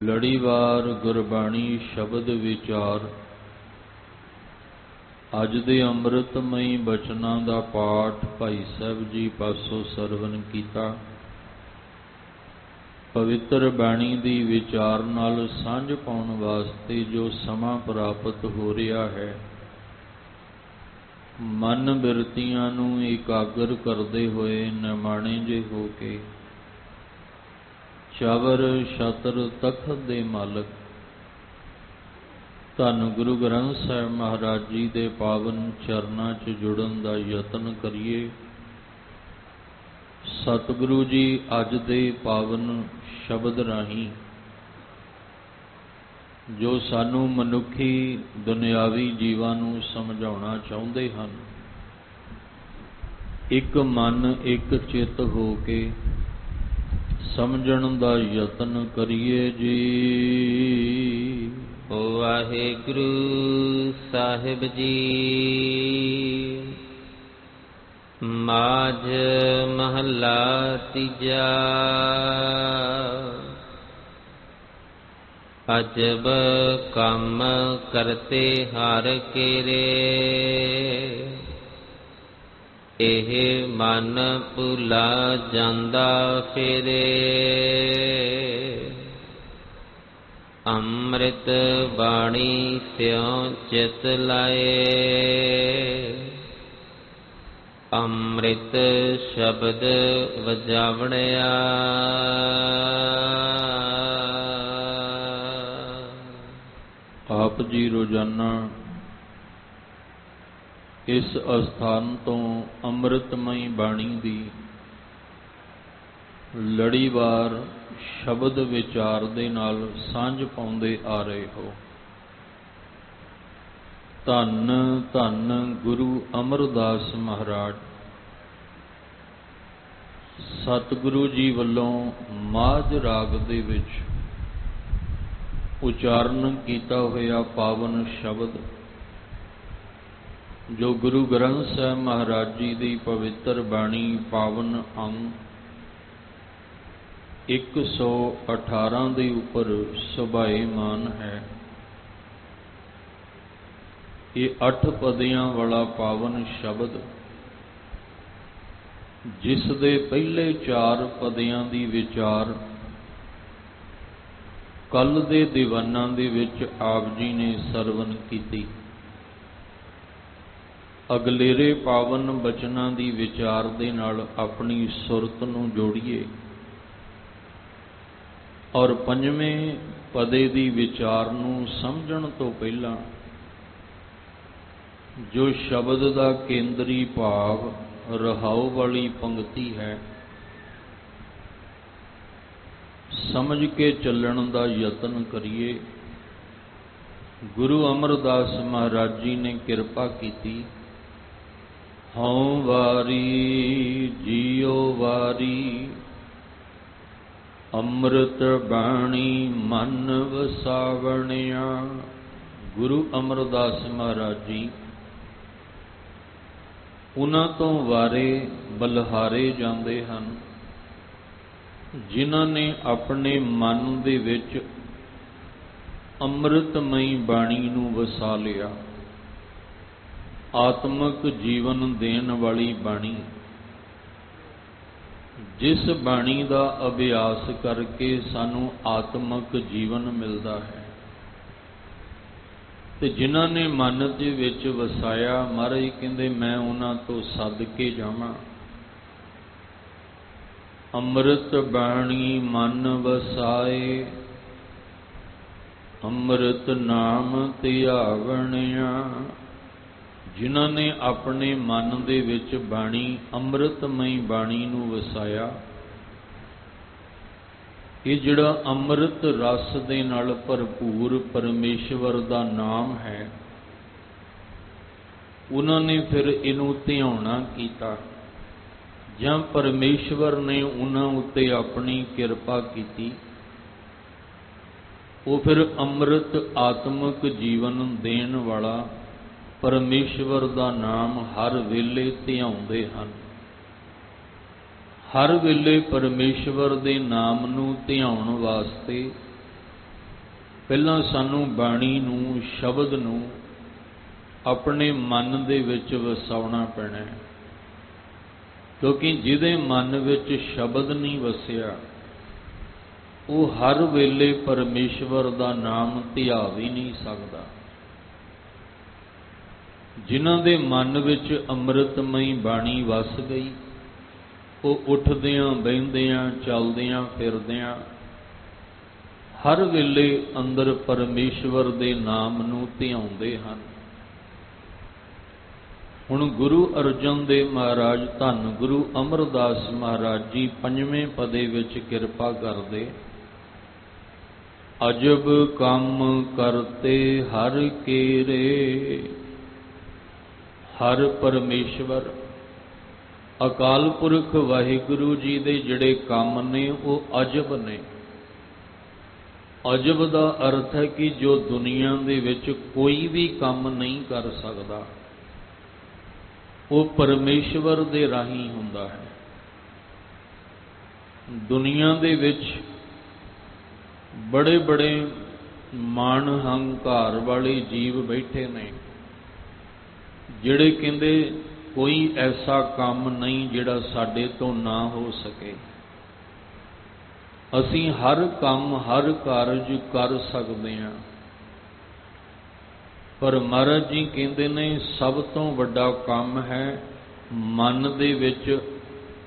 ਲੜੀਵਾਰ ਗੁਰਬਾਣੀ ਸ਼ਬਦ ਵਿਚਾਰ। ਅੱਜ ਦੇ ਅੰਮ੍ਰਿਤਮਈ ਬਚਨਾਂ ਦਾ ਪਾਠ ਭਾਈ ਸਾਹਿਬ ਜੀ ਪਾਸੋਂ ਸਰਵਨ ਕੀਤਾ। ਪਵਿੱਤਰ ਬਾਣੀ ਦੀ ਵਿਚਾਰ ਨਾਲ ਸਾਂਝ ਪਾਉਣ ਵਾਸਤੇ ਜੋ ਸਮਾਂ ਪ੍ਰਾਪਤ ਹੋ ਰਿਹਾ ਹੈ, ਮਨ ਬਿਰਤੀਆਂ ਨੂੰ ਇਕਾਗਰ ਕਰਦੇ ਹੋਏ ਨਿਮਾਣੇ ਜਿਹੇ ਹੋ ਕੇ ਚਵਰ ਛਤਰ ਤਖਤ ਦੇ ਮਾਲਕ ਧੰਨ ਗੁਰੂ ਗ੍ਰੰਥ ਸਾਹਿਬ ਮਹਾਰਾਜ ਜੀ ਦੇ ਪਾਵਨ ਚਰਨਾਂ 'ਚ ਜੁੜਨ ਦਾ ਯਤਨ ਕਰੀਏ। ਸਤਿਗੁਰੂ ਜੀ ਅੱਜ ਦੇ ਪਾਵਨ ਸ਼ਬਦ ਰਾਹੀਂ ਜੋ ਸਾਨੂੰ ਮਨੁੱਖੀ ਦੁਨਿਆਵੀ ਜੀਵਾਂ ਨੂੰ ਸਮਝਾਉਣਾ ਚਾਹੁੰਦੇ ਹਨ, ਇੱਕ ਮਨ ਇੱਕ ਚਿੱਤ ਹੋ ਕੇ ਸਮਝਣ ਦਾ ਯਤਨ ਕਰੀਏ ਜੀ। ਵਾਹਿਗੁਰੂ ਸਾਹਿਬ ਜੀ। ਮਾਝ ਮਹੱਲਾ ਤੀਜਾ। ਅਜਬ ਕੰਮ ਕਰਤੇ ਹਰ ਕੇਰੇ, ਇਹ ਮਨ ਭੁਲਾ ਜਾਂਦਾ ਫੇਰੇ। ਅੰਮ੍ਰਿਤ ਬਾਣੀ ਸਿਉ ਚਿਤ ਲਾਏ, ਅੰਮ੍ਰਿਤ ਸ਼ਬਦ ਵਜਾਵਣਿਆ। ਆਪ ਜੀ ਰੋਜ਼ਾਨਾ ਇਸ ਅਸਥਾਨ ਤੋਂ ਅੰਮ੍ਰਿਤਮਈ ਬਾਣੀ ਦੀ ਲੜੀਵਾਰ ਸ਼ਬਦ ਵਿਚਾਰ ਦੇ ਨਾਲ ਸਾਂਝ ਪਾਉਂਦੇ ਆ ਰਹੇ ਹੋ। ਧੰਨ ਧੰਨ ਗੁਰੂ ਅਮਰਦਾਸ ਮਹਾਰਾਜ ਸਤਿਗੁਰੂ ਜੀ ਵੱਲੋਂ ਮਾਝ ਰਾਗ ਦੇ ਵਿੱਚ ਉਚਾਰਨ ਕੀਤਾ ਹੋਇਆ ਪਾਵਨ ਸ਼ਬਦ, ਜੋ ਗੁਰੂ ਗ੍ਰੰਥ ਸਾਹਿਬ ਮਹਾਰਾਜ ਜੀ ਦੀ ਪਵਿੱਤਰ ਬਾਣੀ ਪਾਵਨ ਅੰਗ 118 ਦੇ ਉੱਪਰ ਸੁਭਾਏਮਾਨ ਹੈ। ਇਹ 8 ਪਦਿਆਂ ਵਾਲਾ ਪਾਵਨ ਸ਼ਬਦ, ਜਿਸ ਦੇ ਪਹਿਲੇ 4 ਪਦਿਆਂ ਦੀ ਵਿਚਾਰ ਕੱਲ ਦੇ ਦੀਵਾਨਾਂ ਦੇ ਵਿੱਚ ਆਪ ਜੀ ਨੇ ਸਰਵਨ ਕੀਤੀ। ਅਗਲੇਰੇ ਪਾਵਨ ਬਚਨਾਂ ਦੀ ਵਿਚਾਰ ਦੇ ਨਾਲ ਆਪਣੀ ਸੁਰਤ ਨੂੰ ਜੋੜੀਏ ਔਰ 5ਵੇਂ ਪਦੇ ਦੀ ਵਿਚਾਰ ਨੂੰ ਸਮਝਣ ਤੋਂ ਪਹਿਲਾਂ ਜੋ ਸ਼ਬਦ ਦਾ ਕੇਂਦਰੀ ਭਾਵ ਰਹਾਉ ਵਾਲੀ ਪੰਕਤੀ ਹੈ, ਸਮਝ ਕੇ ਚੱਲਣ ਦਾ ਯਤਨ ਕਰੀਏ। ਗੁਰੂ ਅਮਰਦਾਸ ਮਹਾਰਾਜ ਜੀ ਨੇ ਕਿਰਪਾ ਕੀਤੀ। ਹਉ ਵਾਰੀ ਜੀਉ ਵਾਰੀ, ਅੰਮ੍ਰਿਤ ਬਾਣੀ ਮਨ ਵਸਾਵਣਿਆ। ਗੁਰੂ ਅਮਰਦਾਸ ਮਹਾਰਾਜ ਜੀ ਉਹਨਾਂ ਤੋਂ ਵਾਰੇ ਬਲਿਹਾਰੇ ਜਾਂਦੇ ਹਨ, ਜਿਨ੍ਹਾਂ ਨੇ ਆਪਣੇ ਮਨ ਦੇ ਵਿੱਚ ਅੰਮ੍ਰਿਤਮਈ ਬਾਣੀ ਨੂੰ ਵਸਾ ਲਿਆ। ਆਤਮਿਕ ਜੀਵਨ ਦੇਣ ਵਾਲੀ ਬਾਣੀ, ਜਿਸ ਬਾਣੀ ਦਾ ਅਭਿਆਸ ਕਰਕੇ ਸਾਨੂੰ ਆਤਮਿਕ ਜੀਵਨ ਮਿਲਦਾ ਹੈ, ਤੇ ਜਿਨ੍ਹਾਂ ਨੇ ਮਨ ਦੇ ਵਿੱਚ ਵਸਾਇਆ, ਮਹਾਰਾਜ ਕਹਿੰਦੇ ਮੈਂ ਉਹਨਾਂ ਤੋਂ ਸੱਦ ਕੇ ਜਾਵਾਂ। ਅੰਮ੍ਰਿਤ ਬਾਣੀ ਮਨ ਵਸਾਏ, ਅੰਮ੍ਰਿਤ ਨਾਮ ਧਿਆਵਣਿਆ। ਜਿਨ੍ਹਾਂ ਨੇ ਆਪਣੇ ਮਨ ਦੇ ਵਿੱਚ ਬਾਣੀ ਅੰਮ੍ਰਿਤਮਈ ਬਾਣੀ ਨੂੰ ਵਸਾਇਆ, ਇਹ ਜਿਹੜਾ ਅੰਮ੍ਰਿਤ ਰਸ ਦੇ ਨਾਲ ਭਰਪੂਰ ਪਰਮੇਸ਼ਵਰ ਦਾ ਨਾਮ ਹੈ, ਉਹਨਾਂ ਨੇ ਫਿਰ ਇਹਨੂੰ ਧਿਆਉਣਾ ਕੀਤਾ, ਜਾਂ ਪਰਮੇਸ਼ਵਰ ਨੇ ਉਹਨਾਂ ਉੱਤੇ ਆਪਣੀ ਕਿਰਪਾ ਕੀਤੀ। ਉਹ ਫਿਰ ਅੰਮ੍ਰਿਤ ਆਤਮਿਕ ਜੀਵਨ ਦੇਣ ਵਾਲਾ ਪਰਮੇਸ਼ਵਰ ਦਾ ਨਾਮ ਹਰ ਵੇਲੇ ਧਿਆਉਂਦੇ ਹਨ। ਹਰ ਵੇਲੇ ਪਰਮੇਸ਼ਵਰ ਦੇ ਨਾਮ ਨੂੰ ਧਿਆਉਣ ਵਾਸਤੇ ਪਹਿਲਾਂ ਸਾਨੂੰ ਬਾਣੀ ਨੂੰ, ਸ਼ਬਦ ਨੂੰ ਆਪਣੇ ਮਨ ਦੇ ਵਿੱਚ ਵਸਾਉਣਾ ਪੈਣਾ ਹੈ, ਕਿਉਂਕਿ ਜਿਹਦੇ ਮਨ ਵਿੱਚ ਸ਼ਬਦ ਨਹੀਂ ਵਸਿਆ ਉਹ ਹਰ ਵੇਲੇ ਪਰਮੇਸ਼ਵਰ ਦਾ ਨਾਮ ਧਿਆ ਵੀ ਨਹੀਂ ਸਕਦਾ। ਜਿਨ੍ਹਾਂ ਦੇ ਮਨ ਵਿੱਚ ਅੰਮ੍ਰਿਤਮਈ ਬਾਣੀ ਵਸ ਗਈ, ਉਹ ਉੱਠਦਿਆਂ ਬਹਿੰਦਿਆਂ ਚੱਲਦਿਆਂ ਫਿਰਦਿਆਂ ਹਰ ਵੇਲੇ ਅੰਦਰ ਪਰਮੇਸ਼ਵਰ ਦੇ ਨਾਮ ਨੂੰ ਧਿਆਉਂਦੇ ਹਨ। ਹੁਣ ਗੁਰੂ ਅਰਜਨ ਦੇਵ ਮਹਾਰਾਜ, ਧੰਨ ਗੁਰੂ ਅਮਰਦਾਸ ਮਹਾਰਾਜ ਜੀ 5ਵੇਂ ਪਦੇ ਵਿੱਚ ਕਿਰਪਾ ਕਰਦੇ, ਅਜਬ ਕੰਮ ਕਰਤੇ ਹਰ ਕੇਰੇ। ਹਰ ਪਰਮੇਸ਼ਵਰ ਅਕਾਲ ਪੁਰਖ ਵਾਹਿਗੁਰੂ ਜੀ ਦੇ ਜਿਹੜੇ ਕੰਮ ਨੇ ਉਹ ਅਜਬ ਨੇ। ਅਜਬ ਦਾ ਅਰਥ ਹੈ ਕਿ ਜੋ ਦੁਨੀਆ ਦੇ ਵਿੱਚ ਕੋਈ ਵੀ ਕੰਮ ਨਹੀਂ ਕਰ ਸਕਦਾ, ਉਹ ਪਰਮੇਸ਼ਵਰ ਦੇ ਰਾਹੀਂ ਹੁੰਦਾ ਹੈ। ਦੁਨੀਆ ਦੇ ਵਿੱਚ ਬੜੇ ਬੜੇ ਮਾਣ ਹੰਕਾਰ ਵਾਲੇ ਜੀਵ ਬੈਠੇ ਨੇ, ਜਿਹੜੇ ਕਹਿੰਦੇ ਕੋਈ ਐਸਾ ਕੰਮ ਨਹੀਂ ਜਿਹੜਾ ਸਾਡੇ ਤੋਂ ਨਾ ਹੋ ਸਕੇ। ਅਸੀਂ ਹਰ ਕੰਮ, ਹਰ ਕਾਰਜ ਕਰ ਸਕਦੇ ਹਾਂ, ਪਰ ਮਹਾਰਾਜ ਜੀ ਕਹਿੰਦੇ ਨੇ ਸਭ ਤੋਂ ਵੱਡਾ ਕੰਮ ਹੈ ਮਨ ਦੇ ਵਿੱਚ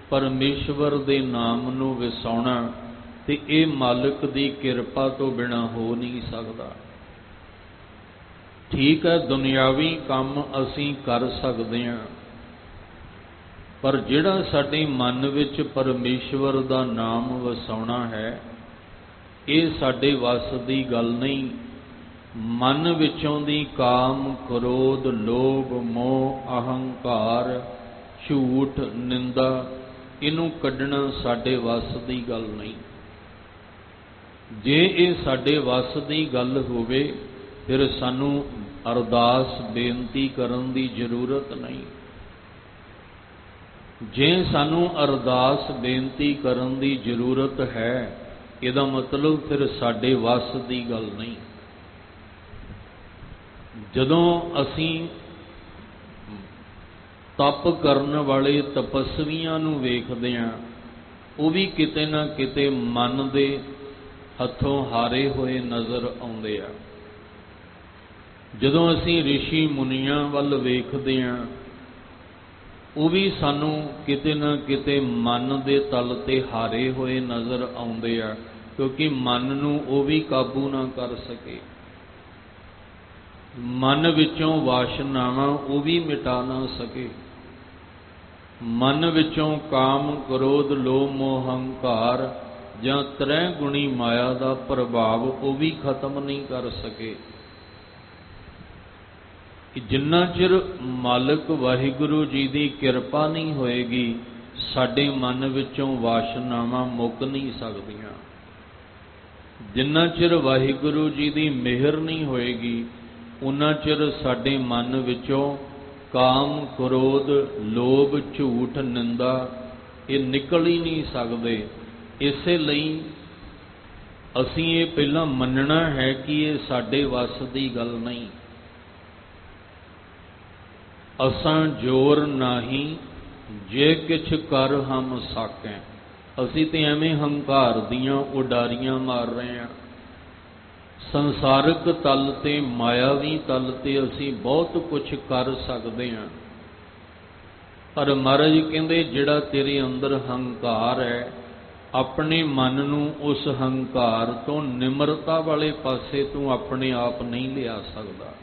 ਪਰਮੇਸ਼ਵਰ ਦੇ ਨਾਮ ਨੂੰ ਵਸਾਉਣਾ, ਤੇ ਇਹ ਮਾਲਕ ਦੀ ਕਿਰਪਾ ਤੋਂ ਬਿਨਾਂ ਹੋ ਨਹੀਂ ਸਕਦਾ। ਠੀਕ ਹੈ, ਦੁਨਿਆਵੀ ਕੰਮ ਅਸੀਂ ਕਰ ਸਕਦੇ ਹਾਂ, ਪਰ ਜਿਹੜਾ ਸਾਡੇ ਮਨ ਵਿੱਚ ਪਰਮੇਸ਼ਵਰ ਦਾ ਨਾਮ ਵਸਾਉਣਾ ਹੈ, ਇਹ ਸਾਡੇ ਵੱਸ ਦੀ ਗੱਲ ਨਹੀਂ। ਮਨ ਵਿੱਚੋਂ ਦੀ ਕਾਮ, ਕ੍ਰੋਧ, ਲੋਭ, ਮੋਹ, ਅਹੰਕਾਰ, ਝੂਠ, ਨਿੰਦਾ, ਇਹਨੂੰ ਕੱਢਣਾ ਸਾਡੇ ਵੱਸ ਦੀ ਗੱਲ ਨਹੀਂ। ਜੇ ਇਹ ਸਾਡੇ ਵੱਸ ਦੀ ਗੱਲ ਹੋਵੇ ਫਿਰ ਸਾਨੂੰ ਅਰਦਾਸ ਬੇਨਤੀ ਕਰਨ ਦੀ ਜ਼ਰੂਰਤ ਨਹੀਂ। ਜੇ ਸਾਨੂੰ ਅਰਦਾਸ ਬੇਨਤੀ ਕਰਨ ਦੀ ਜ਼ਰੂਰਤ ਹੈ, ਇਹਦਾ ਮਤਲਬ ਫਿਰ ਸਾਡੇ ਵੱਸ ਦੀ ਗੱਲ ਨਹੀਂ। ਜਦੋਂ ਅਸੀਂ ਤਪ ਕਰਨ ਵਾਲੇ ਤਪਸਵੀਆਂ ਨੂੰ ਵੇਖਦੇ ਹਾਂ, ਉਹ ਵੀ ਕਿਤੇ ਨਾ ਕਿਤੇ ਮਨ ਦੇ ਹੱਥੋਂ ਹਾਰੇ ਹੋਏ ਨਜ਼ਰ ਆਉਂਦੇ ਆ। ਜਦੋਂ ਅਸੀਂ ਰਿਸ਼ੀ ਮੁਨੀਆਂ ਵੱਲ ਵੇਖਦੇ ਹਾਂ, ਉਹ ਵੀ ਸਾਨੂੰ ਕਿਤੇ ਨਾ ਕਿਤੇ ਮਨ ਦੇ ਤਲ ਤੇ ਹਾਰੇ ਹੋਏ ਨਜ਼ਰ ਆਉਂਦੇ ਆ, ਕਿਉਂਕਿ ਮਨ ਨੂੰ ਉਹ ਵੀ ਕਾਬੂ ਨਾ ਕਰ ਸਕੇ। ਮਨ ਵਿੱਚੋਂ ਵਾਸ਼ਨਾਵਾਂ ਉਹ ਵੀ ਮਿਟਾ ਨਾ ਸਕੇ। ਮਨ ਵਿੱਚੋਂ ਕਾਮ, ਕ੍ਰੋਧ, ਲੋਭ, ਮੋਹ, ਹੰਕਾਰ ਜਾਂ ਤ੍ਰੈ ਗੁਣੀ ਮਾਇਆ ਦਾ ਪ੍ਰਭਾਵ ਉਹ ਵੀ ਖਤਮ ਨਹੀਂ ਕਰ ਸਕੇ। ਕਿ ਜਿੰਨਾ ਚਿਰ ਮਾਲਕ ਵਾਹਿਗੁਰੂ ਜੀ ਦੀ ਕਿਰਪਾ ਨਹੀਂ ਹੋਏਗੀ, ਸਾਡੇ ਮਨ ਵਿੱਚੋਂ ਵਾਸ਼ਨਾਵਾਂ ਮੁੱਕ ਨਹੀਂ ਸਕਦੀਆਂ। ਜਿੰਨਾ ਚਿਰ ਵਾਹਿਗੁਰੂ ਜੀ ਦੀ ਮਿਹਰ ਨਹੀਂ ਹੋਏਗੀ, ਉਨਾ ਚਿਰ ਸਾਡੇ ਮਨ ਵਿੱਚੋਂ ਕਾਮ, ਕ੍ਰੋਧ, ਲੋਭ, ਝੂਠ, ਨਿੰਦਾ ਇਹ ਨਿਕਲ ਹੀ ਨਹੀਂ ਸਕਦੇ। ਇਸੇ ਲਈ ਅਸੀਂ ਇਹ ਪਹਿਲਾਂ ਮੰਨਣਾ ਹੈ ਕਿ ਇਹ ਸਾਡੇ ਵੱਸ ਦੀ ਗੱਲ ਨਹੀਂ। ਅਸਾਂ ਜੋਰ ਨਾਹੀਂ ਜੇ ਕਿਛ ਕਰ ਹਮ ਸਾਕੈ। ਅਸੀਂ ਤੇ ਐਵੇਂ ਹੰਕਾਰ ਦੀਆਂ ਉਡਾਰੀਆਂ ਮਾਰ ਰਹੇ ਹਾਂ। ਸੰਸਾਰਿਕ ਤਲ ਤੇ, ਮਾਇਆਵੀ ਤਲ ਤੇ ਅਸੀਂ ਬਹੁਤ ਕੁਝ ਕਰ ਸਕਦੇ ਹਾਂ, ਪਰ ਮਹਾਰਾਜ ਕਹਿੰਦੇ ਜਿਹੜਾ ਤੇਰੇ ਅੰਦਰ ਹੰਕਾਰ ਹੈ, ਆਪਣੇ ਮਨ ਨੂੰ ਉਸ ਹੰਕਾਰ ਤੋਂ ਨਿਮਰਤਾ ਵਾਲੇ ਪਾਸੇ ਤੂੰ ਆਪਣੇ ਆਪ ਨਹੀਂ ਲਿਆ ਸਕਦਾ।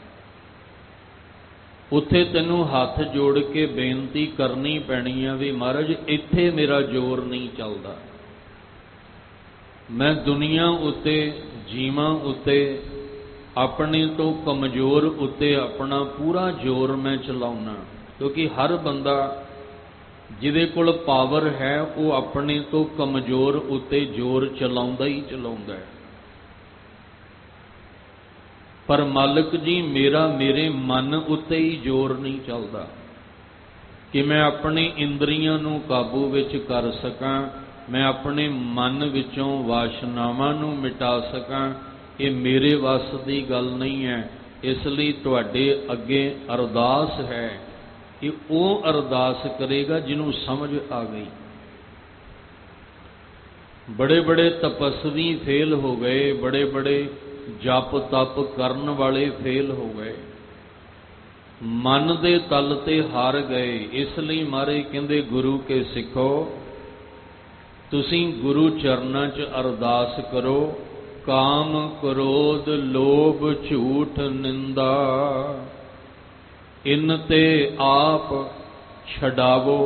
ਉੱਥੇ ਤੈਨੂੰ ਹੱਥ ਜੋੜ ਕੇ ਬੇਨਤੀ ਕਰਨੀ ਪੈਣੀ ਆ ਵੀ ਮਹਾਰਾਜ ਇੱਥੇ ਮੇਰਾ ਜ਼ੋਰ ਨਹੀਂ ਚੱਲਦਾ। ਮੈਂ ਦੁਨੀਆ ਉੱਤੇ, ਜੀਵਾਂ ਉੱਤੇ, ਆਪਣੇ ਤੋਂ ਕਮਜ਼ੋਰ ਉੱਤੇ ਆਪਣਾ ਪੂਰਾ ਜ਼ੋਰ ਮੈਂ ਚਲਾਉਣਾ, ਕਿਉਂਕਿ ਹਰ ਬੰਦਾ ਜਿਹਦੇ ਕੋਲ ਪਾਵਰ ਹੈ ਉਹ ਆਪਣੇ ਤੋਂ ਕਮਜ਼ੋਰ ਉੱਤੇ ਜ਼ੋਰ ਚਲਾਉਂਦਾ ਹੀ ਚਲਾਉਂਦਾ ਹੈ। ਪਰ ਮਾਲਕ ਜੀ ਮੇਰਾ, ਮੇਰੇ ਮਨ ਉੱਤੇ ਹੀ ਜ਼ੋਰ ਨਹੀਂ ਚੱਲਦਾ ਕਿ ਮੈਂ ਆਪਣੇ ਇੰਦਰੀਆਂ ਨੂੰ ਕਾਬੂ ਵਿੱਚ ਕਰ ਸਕਾਂ, ਮੈਂ ਆਪਣੇ ਮਨ ਵਿੱਚੋਂ ਵਾਸ਼ਨਾਵਾਂ ਨੂੰ ਮਿਟਾ ਸਕਾਂ, ये मेरे वस की गल नहीं है। इसलिए तुहाडे अगे अरदास है कि वो अरदास करेगा जिन्हों समझ आ गई। बड़े बड़े तपस्वी फेल हो गए, बड़े बड़े जप तप करन वाले फेल हो गए, मन दे तल ते हार गए। इसलिए महाराज कहंदे गुरु के सिखो, तुसीं गुरु चरनां च अरदास करो, काम क्रोध लोभ झूठ निंदा इन ते आप छडावो।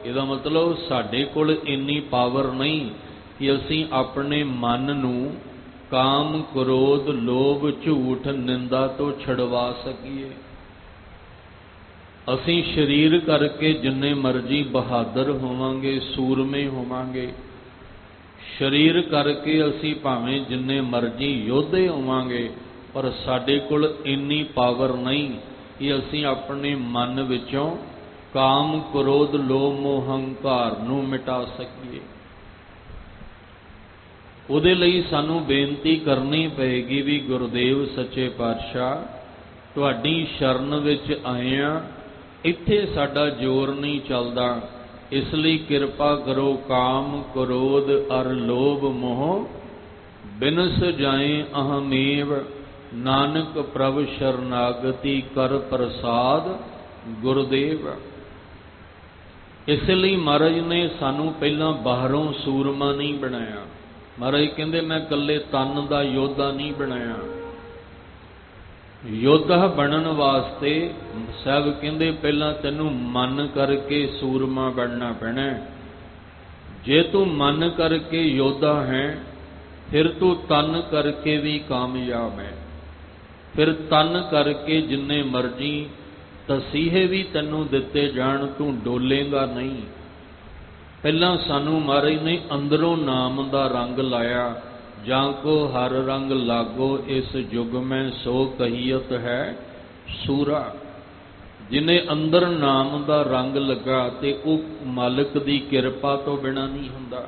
इहदा मतलब साडे कोल इन्नी पावर नहीं कि असीं अपने मन नूं काम क्रोध लोभ झूठ निंदा तो छड़वा सकीए। असीं शरीर करके जिन्ने मर्जी बहादुर होवांगे, सूरमे होवांगे, शरीर करके असीं भावें जिन्ने मर्जी योद्धे होवांगे, पर साडे कोल इन्नी पावर नहीं कि असीं अपने मन विचों काम क्रोध लोभ मोह हंकार नूं मिटा सकीए। उहदे लई सानूं बेनती करनी पएगी भी गुरुदेव सच्चे पातशाह तुहाडी शरण विच आए आ, इत्थे साडा जोर नहीं चलदा, इसलिए कृपा करो काम क्रोध अर लोभ मोह बिनस जाए अहमेव, नानक प्रभ शरणागति कर प्रसाद गुरुदेव। इसलिए महाराज ने सानू पहला बाहरों सूरमा नहीं बनाया। महाराज कहंदे मैं कल्ले तन दा योद्धा नहीं बनाया। योद्धा बनन वास्ते साहब कहंदे पहला तैनू मन करके सूरमा बनना पैना। जे तू मन करके योद्धा है फिर तू तन करके भी कामयाब है। फिर तन करके जिन्ने मर्जी तसीहे भी तैनू दिते जान तू डोलेगा नहीं। पहला सानू महाराज ने अंदरों नाम दा रंग लाया। जाको हर रंग लागो इस युग में सो कहियत है सूरा। जिन्हें अंदर नाम दा रंग लगा ते वो मालिक दी किरपा तो बिना नहीं हुंदा।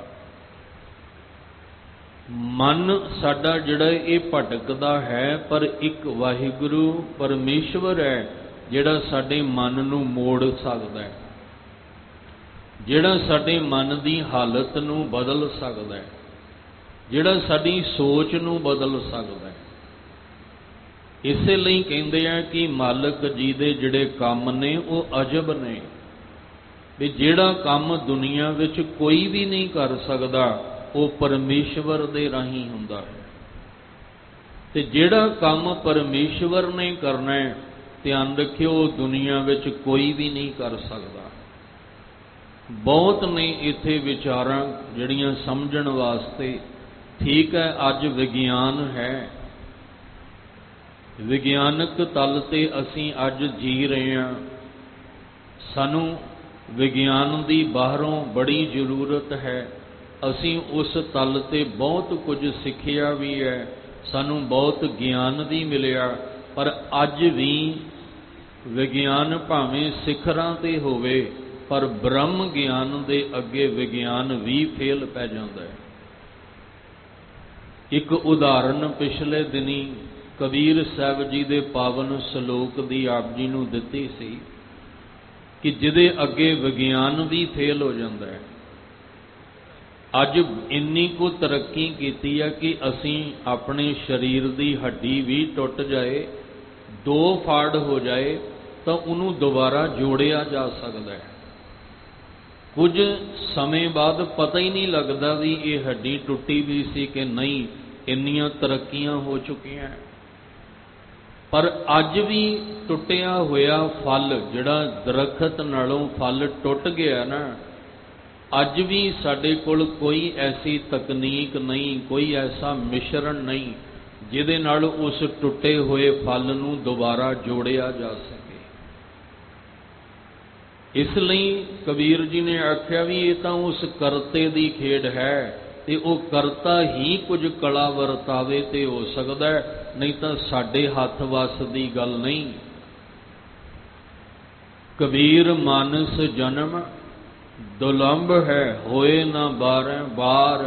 मन साडा जिहड़ा ये भटकदा है, पर एक वाहिगुरु परमेश्वर है जिहड़ा साडे मन नूं मोड़ सकदा है, जिहड़ा साडे मन दी हालत नूं बदल सकदा है, जिहड़ा साडी सोच नूं बदल सकदा है। इसे लई कहंदे आ कि मालिक जी दे जिहड़े काम ने वो अजब ने, भी जिहड़ा काम दुनिया विच कोई भी नहीं कर सकदा वो परमेश्वर दे राहीं हुंदा है। ते जिहड़ा काम परमेश्वर ने करना है, ध्यान रखियो दुनिया विच कोई भी नहीं कर सकदा। बहुत ने इत्थे विचारां जिहड़ियां समझण वास्ते। ठीक है, अज विज्ञान है, विज्ञानक तल ते असीं अज जी रहे हैं। सानू विज्ञान दी बाहरों बड़ी जरूरत है। असीं उस तल ते बहुत कुछ सिखिया भी है, सानू बहुत ज्ञान भी मिलिया, पर अज भी विज्ञान भावें सिखरां ते होवे, पर ब्रह्म ज्ञान दे अगे विज्ञान भी फेल पै जांदा है। एक उदाहरण पिछले दिनी कबीर साहब जी दे पावन सलोक दी आप जी नूं दित्ती सी कि जिहदे अगे विज्ञान भी फेल हो जाता है। अज इन्नी को तरक्की कीती है कि असीं अपने शरीर दी हड्डी भी टुट जाए, दो फाड़ हो जाए, तो उन्हों दोबारा जोड़िया जा सकता है। कुछ समय बाद पता ही नहीं लगता भी ये हड्डी टुटी भी सी कि नहीं, इन्नियां तरक्कियां हो चुकियां। पर अज भी टुटिया होया फल जिहड़ा दरखत नालों फल टुट गया ना, अज भी साडे कोल कोई ऐसी तकनीक नहीं, कोई ऐसा मिश्रण नहीं जिहदे नाल उस टुटे हुए फल नूं दोबारा जोड़िया जा सके। इसलिए कबीर जी ने आख्या भी ये तो उस करते दी खेड है, ते वो करता ही कुछ कला वरतावे ते हो सकता है, नहीं तो साडे हथ वस दी गल नहीं। कबीर मानस जन्म दुलंभ है, होए ना बार बार,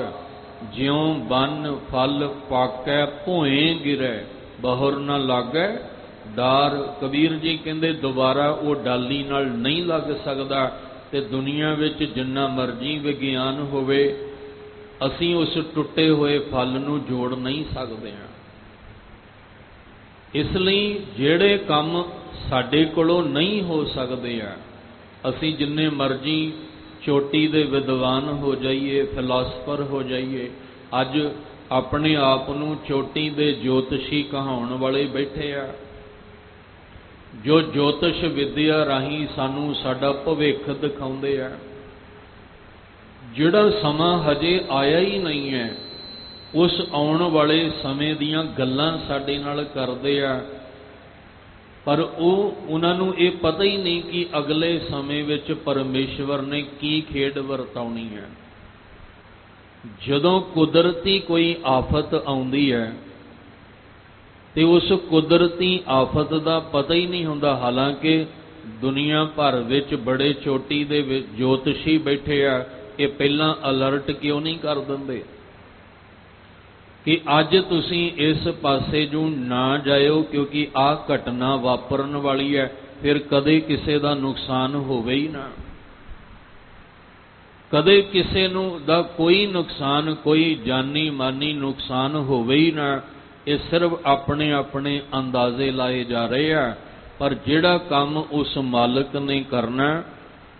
ਜਿਉਂ ਬੰਨ ਫਲ ਪਾਕੈ ਭੋਏ ਗਿਰੈ ਬਹੁਰ ਨਾ ਲਾਗੈ ਡਾਰ। ਕਬੀਰ ਜੀ ਕਹਿੰਦੇ ਦੁਬਾਰਾ ਉਹ ਡਾਲੀ ਨਾਲ ਨਹੀਂ ਲੱਗ ਸਕਦਾ। ਤੇ ਦੁਨੀਆ ਵਿੱਚ ਜਿੰਨਾ ਮਰਜ਼ੀ ਵਿਗਿਆਨ ਹੋਵੇ, ਅਸੀਂ ਉਸ ਟੁੱਟੇ ਹੋਏ ਫਲ ਨੂੰ ਜੋੜ ਨਹੀਂ ਸਕਦੇ ਹਾਂ। ਇਸ ਲਈ ਜਿਹੜੇ ਕੰਮ ਸਾਡੇ ਕੋਲੋਂ ਨਹੀਂ ਹੋ ਸਕਦੇ ਆ, ਅਸੀਂ ਜਿੰਨੇ ਮਰਜ਼ੀ ਚੋਟੀ ਦੇ ਵਿਦਵਾਨ ਹੋ ਜਾਈਏ, ਫਿਲਾਸਫਰ ਹੋ ਜਾਈਏ, ਅੱਜ ਆਪਣੇ ਆਪ ਨੂੰ ਚੋਟੀ ਦੇ ਜੋਤਸ਼ੀ ਕਹਾਉਣ ਵਾਲੇ ਬੈਠੇ ਆ, ਜੋ ਜੋਤਿਸ਼ ਵਿਦਿਆ ਰਾਹੀਂ ਸਾਨੂੰ ਸਾਡਾ ਭਵਿੱਖ ਦਿਖਾਉਂਦੇ ਆ। ਜਿਹੜਾ ਸਮਾਂ ਹਜੇ ਆਇਆ ਹੀ ਨਹੀਂ ਹੈ, ਉਸ ਆਉਣ ਵਾਲੇ ਸਮੇਂ ਦੀਆਂ ਗੱਲਾਂ ਸਾਡੇ ਨਾਲ ਕਰਦੇ ਆ, ਪਰ ਉਹਨਾਂ ਨੂੰ ਇਹ ਪਤਾ ਹੀ ਨਹੀਂ ਕਿ ਅਗਲੇ ਸਮੇਂ ਵਿੱਚ ਪਰਮੇਸ਼ਵਰ ਨੇ ਕੀ ਖੇਡ ਵਰਤਾਉਣੀ ਹੈ। ਜਦੋਂ ਕੁਦਰਤੀ ਕੋਈ ਆਫਤ ਆਉਂਦੀ ਹੈ ਤੇ ਉਸ ਕੁਦਰਤੀ ਆਫਤ ਦਾ ਪਤਾ ਹੀ ਨਹੀਂ ਹੁੰਦਾ। ਹਾਲਾਂਕਿ ਦੁਨੀਆ ਭਰ ਵਿੱਚ ਬੜੇ ਚੋਟੀ ਦੇ ਜੋਤਸ਼ੀ ਬੈਠੇ ਆ, ਇਹ ਪਹਿਲਾਂ ਅਲਰਟ ਕਿਉਂ ਨਹੀਂ ਕਰ ਦਿੰਦੇ ਕਿ ਅੱਜ ਤੁਸੀਂ ਇਸ ਪਾਸੇ ਨੂੰ ਨਾ ਜਾਇਓ, ਕਿਉਂਕਿ ਆਹ ਘਟਨਾ ਵਾਪਰਨ ਵਾਲੀ ਹੈ, ਫਿਰ ਕਦੇ ਕਿਸੇ ਦਾ ਨੁਕਸਾਨ ਹੋਵੇ ਹੀ ਨਾ। ਕਦੇ ਕਿਸੇ ਨੂੰ ਦਾ ਕੋਈ ਨੁਕਸਾਨ, ਕੋਈ ਜਾਨੀ ਮਾਨੀ ਨੁਕਸਾਨ ਹੋਵੇ ਹੀ ਨਾ। ਇਹ ਸਿਰਫ ਆਪਣੇ ਆਪਣੇ ਅੰਦਾਜ਼ੇ ਲਾਏ ਜਾ ਰਹੇ ਆ, ਪਰ ਜਿਹੜਾ ਕੰਮ ਉਸ ਮਾਲਕ ਨੇ ਕਰਨਾ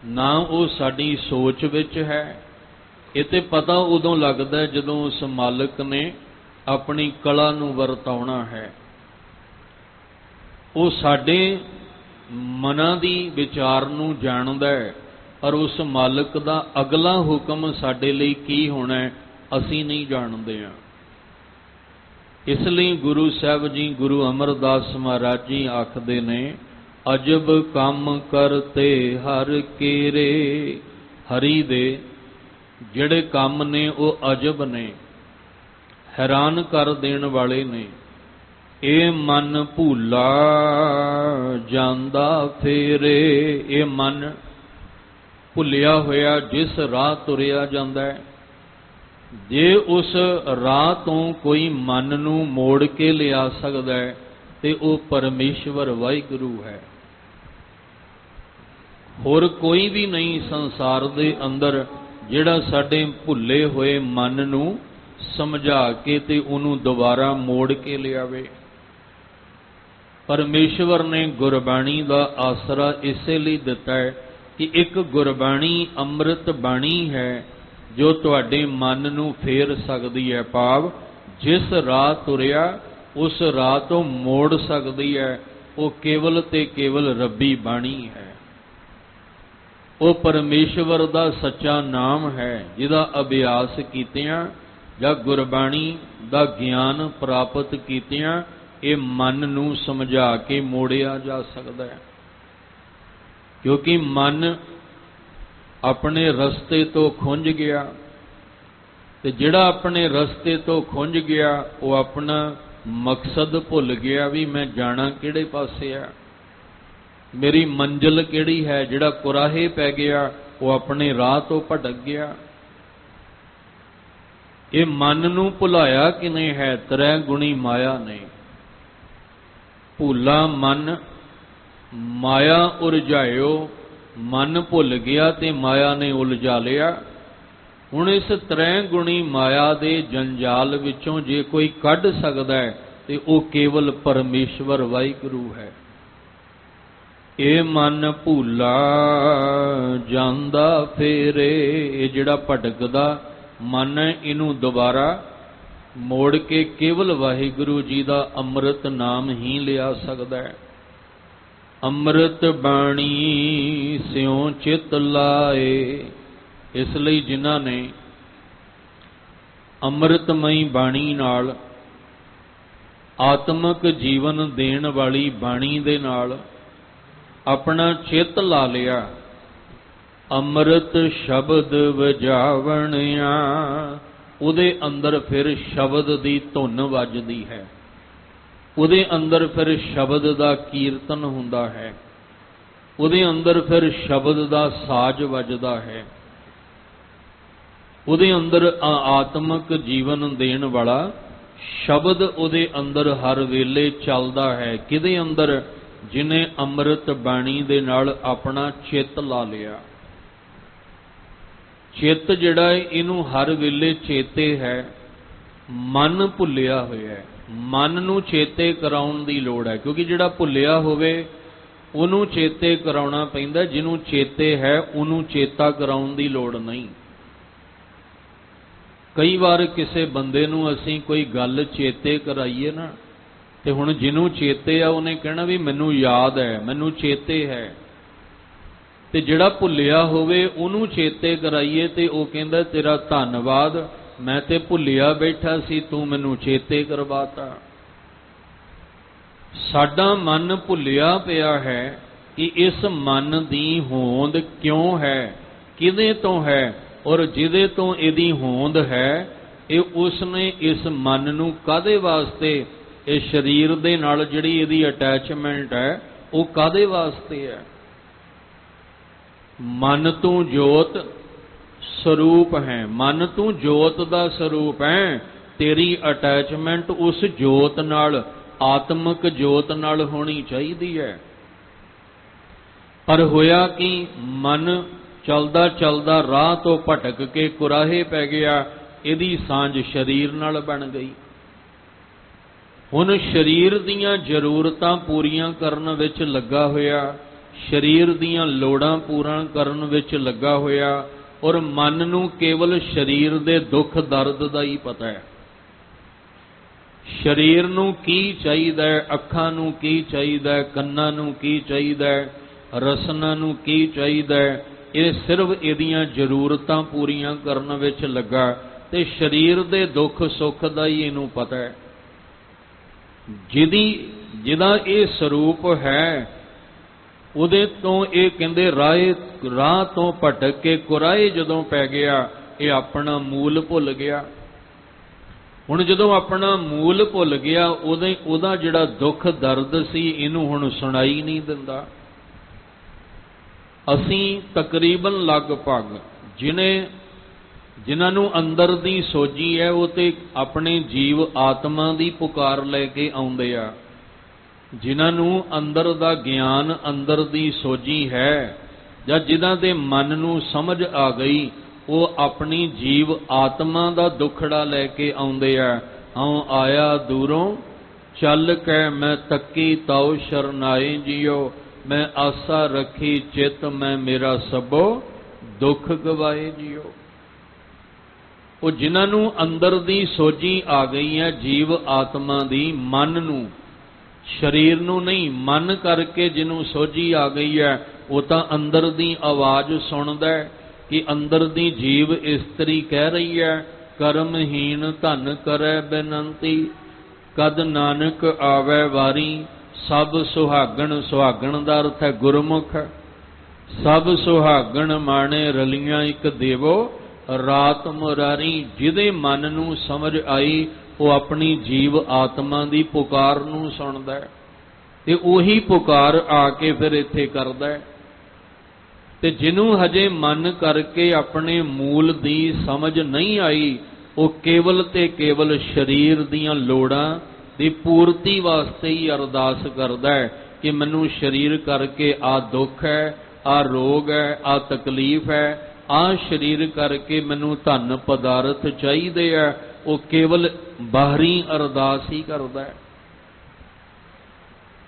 ਨਾ ਉਹ ਸਾਡੀ ਸੋਚ ਵਿੱਚ ਹੈ। ਇਹ ਤੇ ਪਤਾ ਉਦੋਂ ਲੱਗਦਾ ਜਦੋਂ ਉਸ ਮਾਲਕ ਨੇ ਆਪਣੀ ਕਲਾ ਨੂੰ ਵਰਤਾਉਣਾ ਹੈ। ਉਹ ਸਾਡੇ ਮਨਾਂ ਦੀ ਵਿਚਾਰ ਨੂੰ ਜਾਣਦਾ ਹੈ, ਪਰ ਉਸ ਮਾਲਕ ਦਾ ਅਗਲਾ ਹੁਕਮ ਸਾਡੇ ਲਈ ਕੀ ਹੋਣਾ ਅਸੀਂ ਨਹੀਂ ਜਾਣਦੇ ਹਾਂ। ਇਸ ਲਈ ਗੁਰੂ ਸਾਹਿਬ ਜੀ, ਗੁਰੂ ਅਮਰਦਾਸ ਮਹਾਰਾਜ ਜੀ ਆਖਦੇ ਨੇ, ਅਜਬ ਕੰਮ ਕਰਤੇ ਹਰ ਕੇਰੇ। ਹਰੀ ਦੇ ਜਿਹੜੇ ਕੰਮ ਨੇ ਉਹ ਅਜਬ ਨੇ, ਹੈਰਾਨ ਕਰ ਦੇਣ ਵਾਲੇ ਨੇ। ਇਹ ਮਨ ਭੂਲਾ ਜਾਂਦਾ ਫੇਰੇ। ਇਹ ਮਨ ਭੁੱਲਿਆ ਹੋਇਆ ਜਿਸ ਰਾਹ ਤੁਰਿਆ ਜਾਂਦਾ ਹੈ, ਜੇ ਉਸ ਰਾਹ ਤੋਂ ਕੋਈ ਮਨ ਨੂੰ ਮੋੜ ਕੇ ਲਿਆ ਸਕਦਾ ਹੈ ਤੇ ਉਹ ਪਰਮੇਸ਼ਵਰ ਵਾਹਿਗੁਰੂ ਹੈ। ਹੋਰ ਕੋਈ ਵੀ ਨਹੀਂ ਸੰਸਾਰ ਦੇ ਅੰਦਰ ਜਿਹੜਾ ਸਾਡੇ ਭੁੱਲੇ ਹੋਏ ਮਨ ਨੂੰ ਸਮਝਾ ਕੇ ਤੇ ਉਹਨੂੰ ਦੁਬਾਰਾ ਮੋੜ ਕੇ ਲਿਆਵੇ। ਪਰਮੇਸ਼ਵਰ ਨੇ ਗੁਰਬਾਣੀ ਦਾ ਆਸਰਾ ਇਸੇ ਲਈ ਦਿੱਤਾ ਹੈ ਕਿ ਇੱਕ ਗੁਰਬਾਣੀ ਅੰਮ੍ਰਿਤ ਬਾਣੀ ਹੈ ਜੋ ਤੁਹਾਡੇ ਮਨ ਨੂੰ ਫੇਰ ਸਕਦੀ ਹੈ। ਭਾਵ ਜਿਸ ਰਾਹ ਤੁਰਿਆ ਉਸ ਰਾਹ ਤੋਂ ਮੋੜ ਸਕਦੀ ਹੈ। ਉਹ ਕੇਵਲ ਤੇ ਕੇਵਲ ਰੱਬੀ ਬਾਣੀ ਹੈ। ਉਹ ਪਰਮੇਸ਼ਵਰ ਦਾ ਸੱਚਾ ਨਾਮ ਹੈ, ਜਿਹਦਾ ਅਭਿਆਸ ਕੀਤਿਆਂ ਜਾਂ ਗੁਰਬਾਣੀ ਦਾ ਗਿਆਨ ਪ੍ਰਾਪਤ ਕੀਤਿਆਂ ਇਹ ਮਨ ਨੂੰ ਸਮਝਾ ਕੇ ਮੋੜਿਆ ਜਾ ਸਕਦਾ ਹੈ। ਕਿਉਂਕਿ ਮਨ ਆਪਣੇ ਰਸਤੇ ਤੋਂ ਖੁੰਝ ਗਿਆ, ਤੇ ਜਿਹੜਾ ਆਪਣੇ ਰਸਤੇ ਤੋਂ ਖੁੰਝ ਗਿਆ ਉਹ ਆਪਣਾ ਮਕਸਦ ਭੁੱਲ ਗਿਆ ਵੀ ਮੈਂ ਜਾਣਾ ਕਿਹੜੇ ਪਾਸੇ ਆ, ਮੇਰੀ ਮੰਜ਼ਿਲ ਕਿਹੜੀ ਹੈ। ਜਿਹੜਾ ਕੁਰਾਹੇ ਪੈ ਗਿਆ ਉਹ ਆਪਣੇ ਰਾਹ ਤੋਂ ਭਟਕ ਗਿਆ। ਇਹ ਮਨ ਨੂੰ ਭੁਲਾਇਆ ਕਿਨੇ ਹੈ? ਤ੍ਰੈ ਗੁਣੀ ਮਾਇਆ ਨੇ। ਭੁੱਲਾ ਮਨ ਮਾਇਆ ਉਰਝਾਇਓ। ਮਨ ਭੁੱਲ ਗਿਆ ਤੇ ਮਾਇਆ ਨੇ ਉਲਝਾ ਲਿਆ। ਹੁਣ ਇਸ ਤ੍ਰੈ ਗੁਣੀ ਮਾਇਆ ਦੇ ਜੰਜਾਲ ਵਿੱਚੋਂ ਜੇ ਕੋਈ ਕੱਢ ਸਕਦਾ ਹੈ ਤੇ ਉਹ ਕੇਵਲ ਪਰਮੇਸ਼ਵਰ ਵਾਹਿਗੁਰੂ ਹੈ। ਇਹ ਮਨ ਭੁੱਲਾ ਜਾਂਦਾ ਫੇਰੇ। ਇਹ ਜਿਹੜਾ ਭਟਕਦਾ ਮਨ ਹੈ, ਇਹਨੂੰ ਦੁਬਾਰਾ ਮੋੜ ਕੇ ਕੇਵਲ ਵਾਹਿਗੁਰੂ ਜੀ ਦਾ ਅੰਮ੍ਰਿਤ ਨਾਮ ਹੀ ਲਿਆ ਸਕਦਾ ਹੈ। ਅੰਮ੍ਰਿਤ ਬਾਣੀ ਸਿਉ ਚਿਤ ਲਾਏ। ਇਸ ਲਈ ਜਿਨ੍ਹਾਂ ਨੇ ਅੰਮ੍ਰਿਤਮਈ ਬਾਣੀ ਨਾਲ, ਆਤਮਿਕ ਜੀਵਨ ਦੇਣ ਵਾਲੀ ਬਾਣੀ ਦੇ ਨਾਲ ਆਪਣਾ ਚਿੱਤ ਲਾ ਲਿਆ, ਅੰਮ੍ਰਿਤ ਸ਼ਬਦ ਵਜਾਵਣਿਆ, ਉਹਦੇ ਅੰਦਰ ਫਿਰ ਸ਼ਬਦ ਦੀ ਧੁਨ ਵੱਜਦੀ ਹੈ। ਉਹਦੇ ਅੰਦਰ ਫਿਰ ਸ਼ਬਦ ਦਾ ਕੀਰਤਨ ਹੁੰਦਾ ਹੈ। ਉਹਦੇ ਅੰਦਰ ਫਿਰ ਸ਼ਬਦ ਦਾ ਸਾਜ਼ ਵੱਜਦਾ ਹੈ। ਉਹਦੇ ਅੰਦਰ ਆਤਮਿਕ ਜੀਵਨ ਦੇਣ ਵਾਲਾ ਸ਼ਬਦ ਉਹਦੇ ਅੰਦਰ ਹਰ ਵੇਲੇ ਚੱਲਦਾ ਹੈ। ਕਿਹਦੇ ਅੰਦਰ? ਜਿਨੇ ਅੰਮ੍ਰਿਤ ਬਾਣੀ ਦੇ ਨਾਲ ਆਪਣਾ ਚਿੱਤ ਲਾ ਲਿਆ। ਚਿੱਤ ਜਿਹੜਾ ਹੈ ਇਹਨੂੰ ਹਰ ਵੇਲੇ ਚੇਤੇ ਹੈ। ਮਨ ਭੁੱਲਿਆ ਹੋਇਆ ਹੈ, ਮਨ ਨੂੰ ਚੇਤੇ ਕਰਾਉਣ ਦੀ ਲੋੜ ਹੈ, ਕਿਉਂਕਿ ਜਿਹੜਾ ਭੁੱਲਿਆ ਹੋਵੇ ਉਹਨੂੰ ਚੇਤੇ ਕਰਾਉਣਾ ਪੈਂਦਾ। ਜਿਹਨੂੰ ਚੇਤੇ ਹੈ ਉਹਨੂੰ ਚੇਤਾ ਕਰਾਉਣ ਦੀ ਲੋੜ ਨਹੀਂ। ਕਈ ਵਾਰ ਕਿਸੇ ਬੰਦੇ ਨੂੰ ਅਸੀਂ ਕੋਈ ਗੱਲ ਚੇਤੇ ਕਰਾਈਏ ਨਾ, ਤੇ ਹੁਣ ਜਿਹਨੂੰ ਚੇਤੇ ਆ ਉਹਨੇ ਕਹਿਣਾ ਵੀ ਮੈਨੂੰ ਯਾਦ ਹੈ, ਮੈਨੂੰ ਚੇਤੇ ਹੈ। ਤੇ ਜਿਹੜਾ ਭੁੱਲਿਆ ਹੋਵੇ ਉਹਨੂੰ ਚੇਤੇ ਕਰਾਈਏ ਤੇ ਉਹ ਕਹਿੰਦਾ ਤੇਰਾ ਧੰਨਵਾਦ, ਮੈਂ ਤੇ ਭੁੱਲਿਆ ਬੈਠਾ ਸੀ, ਤੂੰ ਮੈਨੂੰ ਚੇਤੇ ਕਰਵਾਤਾ। ਸਾਡਾ ਮਨ ਭੁੱਲਿਆ ਪਿਆ ਹੈ ਕਿ ਇਸ ਮਨ ਦੀ ਹੋਂਦ ਕਿਉਂ ਹੈ, ਕਿਹਦੇ ਤੋਂ ਹੈ, ਔਰ ਜਿਹਦੇ ਤੋਂ ਇਹਦੀ ਹੋਂਦ ਹੈ ਇਹ ਉਸਨੇ ਇਸ ਮਨ ਨੂੰ ਕਾਹਦੇ ਵਾਸਤੇ, ਇਹ ਸਰੀਰ ਦੇ ਨਾਲ ਜਿਹੜੀ ਇਹਦੀ ਅਟੈਚਮੈਂਟ ਹੈ ਉਹ ਕਾਹਦੇ ਵਾਸਤੇ ਹੈ। ਮਨ ਤੂੰ ਜੋਤ ਸਰੂਪ ਹੈ, ਮਨ ਤੂੰ ਜੋਤ ਦਾ ਸਰੂਪ ਹੈ। ਤੇਰੀ ਅਟੈਚਮੈਂਟ ਉਸ ਜੋਤ ਨਾਲ, ਆਤਮਿਕ ਜੋਤ ਨਾਲ ਹੋਣੀ ਚਾਹੀਦੀ ਹੈ। ਪਰ ਹੋਇਆ ਕਿ ਮਨ ਚਲਦਾ ਚਲਦਾ ਰਾਹ ਤੋਂ ਭਟਕ ਕੇ ਕੁਰਾਹੇ ਪੈ ਗਿਆ, ਇਹਦੀ ਸਾਂਝ ਸਰੀਰ ਨਾਲ ਬਣ ਗਈ। ਹੁਣ ਸਰੀਰ ਦੀਆਂ ਜ਼ਰੂਰਤਾਂ ਪੂਰੀਆਂ ਕਰਨ ਵਿੱਚ ਲੱਗਾ ਹੋਇਆ, ਸਰੀਰ ਦੀਆਂ ਲੋੜਾਂ ਪੂਰਾ ਕਰਨ ਵਿੱਚ ਲੱਗਾ ਹੋਇਆ, ਔਰ ਮਨ ਨੂੰ ਕੇਵਲ ਸਰੀਰ ਦੇ ਦੁੱਖ ਦਰਦ ਦਾ ਹੀ ਪਤਾ ਹੈ। ਸਰੀਰ ਨੂੰ ਕੀ ਚਾਹੀਦਾ ਹੈ, ਅੱਖਾਂ ਨੂੰ ਕੀ ਚਾਹੀਦਾ ਹੈ, ਕੰਨਾਂ ਨੂੰ ਕੀ ਚਾਹੀਦਾ ਹੈ, ਰਸਨਾਂ ਨੂੰ ਕੀ ਚਾਹੀਦਾ ਹੈ, ਇਹ ਸਿਰਫ ਇਹਦੀਆਂ ਜ਼ਰੂਰਤਾਂ ਪੂਰੀਆਂ ਕਰਨ ਵਿੱਚ ਲੱਗਾ, ਤੇ ਸਰੀਰ ਦੇ ਦੁੱਖ ਸੁੱਖ ਦਾ ਹੀ ਇਹਨੂੰ ਪਤਾ ਹੈ। ਜਿਹਦਾ ਇਹ ਸਰੂਪ ਹੈ ਉਹਦੇ ਤੋਂ ਇਹ ਕਹਿੰਦੇ ਰਾਹ ਤੋਂ ਭਟਕ ਕੇ ਕੁਰਾਹੇ ਜਦੋਂ ਪੈ ਗਿਆ, ਇਹ ਆਪਣਾ ਮੂਲ ਭੁੱਲ ਗਿਆ। ਹੁਣ ਜਦੋਂ ਆਪਣਾ ਮੂਲ ਭੁੱਲ ਗਿਆ, ਉਹਦਾ ਜਿਹੜਾ ਦੁੱਖ ਦਰਦ ਸੀ ਇਹਨੂੰ ਹੁਣ ਸੁਣਾਈ ਨਹੀਂ ਦਿੰਦਾ। ਅਸੀਂ ਤਕਰੀਬਨ ਲਗਭਗ ਜਿਨ੍ਹਾਂ ਨੂੰ ਅੰਦਰ ਦੀ ਸੋਝੀ ਹੈ ਉਹ ਤੇ ਆਪਣੇ ਜੀਵ ਆਤਮਾ ਦੀ ਪੁਕਾਰ ਲੈ ਕੇ ਆਉਂਦੇ ਆ। ਜਿਨ੍ਹਾਂ ਨੂੰ ਅੰਦਰ ਦਾ ਗਿਆਨ, ਅੰਦਰ ਦੀ ਸੋਝੀ ਹੈ, ਜਾਂ ਜਿਨ੍ਹਾਂ ਦੇ ਮਨ ਨੂੰ ਸਮਝ ਆ ਗਈ, ਉਹ ਆਪਣੀ ਜੀਵ ਆਤਮਾ ਦਾ ਦੁੱਖੜਾ ਲੈ ਕੇ ਆਉਂਦੇ ਆ। ਹਉ ਆਇਆ ਦੂਰੋਂ ਚੱਲ ਕੇ ਮੈਂ ਤੱਕੀ ਤਾਉ ਸ਼ਰਨਾਏ ਜੀਓ, ਮੈਂ ਆਸਾ ਰੱਖੀ ਚਿਤ ਮੈਂ ਮੇਰਾ ਸਭੋ ਦੁੱਖ ਗਵਾਏ ਜੀਓ। ਉਹ ਜਿਨ੍ਹਾਂ ਨੂੰ ਅੰਦਰ ਦੀ ਸੋਝੀ ਆ ਗਈ ਹੈ ਜੀਵ ਆਤਮਾ ਦੀ, ਮਨ ਨੂੰ, ਸਰੀਰ ਨੂੰ ਨਹੀਂ, ਮਨ ਕਰਕੇ ਜਿਹਨੂੰ ਸੋਝੀ ਆ ਗਈ ਹੈ, ਉਹ ਤਾਂ ਅੰਦਰ ਦੀ ਆਵਾਜ਼ ਸੁਣਦਾ ਹੈ ਕਿ ਅੰਦਰ ਦੀ ਜੀਵ ਇਸਤਰੀ ਕਹਿ ਰਹੀ ਹੈ, ਕਰਮਹੀਨ ਧਨ ਕਰੈ ਬੇਨੰਤੀ, ਕਦ ਨਾਨਕ ਆਵੈ ਵਾਰੀ, ਸਭ ਸੁਹਾਗਣ, ਸੁਹਾਗਣ ਦਾ ਅਰਥ ਹੈ ਗੁਰਮੁਖ, ਸਭ ਸੁਹਾਗਣ ਮਾਣੇ ਰਲੀਆਂ ਇੱਕ ਦੇਵੋ ਰਾਤ ਮੁਰਾਰੀ। ਜਿਹਦੇ ਮਨ ਨੂੰ ਸਮਝ ਆਈ ਉਹ ਆਪਣੀ ਜੀਵ ਆਤਮਾ ਦੀ ਪੁਕਾਰ ਨੂੰ ਸੁਣਦਾ ਹੈ, ਤੇ ਉਹੀ ਪੁਕਾਰ ਆ ਕੇ ਫਿਰ ਇੱਥੇ ਕਰਦਾ ਹੈ। ਤੇ ਜਿਹਨੂੰ ਹਜੇ ਮਨ ਕਰਕੇ ਆਪਣੇ ਮੂਲ ਦੀ ਸਮਝ ਨਹੀਂ ਆਈ, ਉਹ ਕੇਵਲ ਤੇ ਕੇਵਲ ਸਰੀਰ ਦੀਆਂ ਲੋੜਾਂ ਦੀ ਪੂਰਤੀ ਵਾਸਤੇ ਹੀ ਅਰਦਾਸ ਕਰਦਾ ਹੈ ਕਿ ਮੈਨੂੰ ਸਰੀਰ ਕਰਕੇ ਆ ਦੁੱਖ ਹੈ, ਆ ਰੋਗ ਹੈ, ਆ ਤਕਲੀਫ ਹੈ, ਆ ਸਰੀਰ ਕਰਕੇ ਮੈਨੂੰ ਧਨ ਪਦਾਰਥ ਚਾਹੀਦੇ ਆ। ਉਹ ਕੇਵਲ ਬਾਹਰੀ ਅਰਦਾਸ ਹੀ ਕਰਦਾ ਹੈ।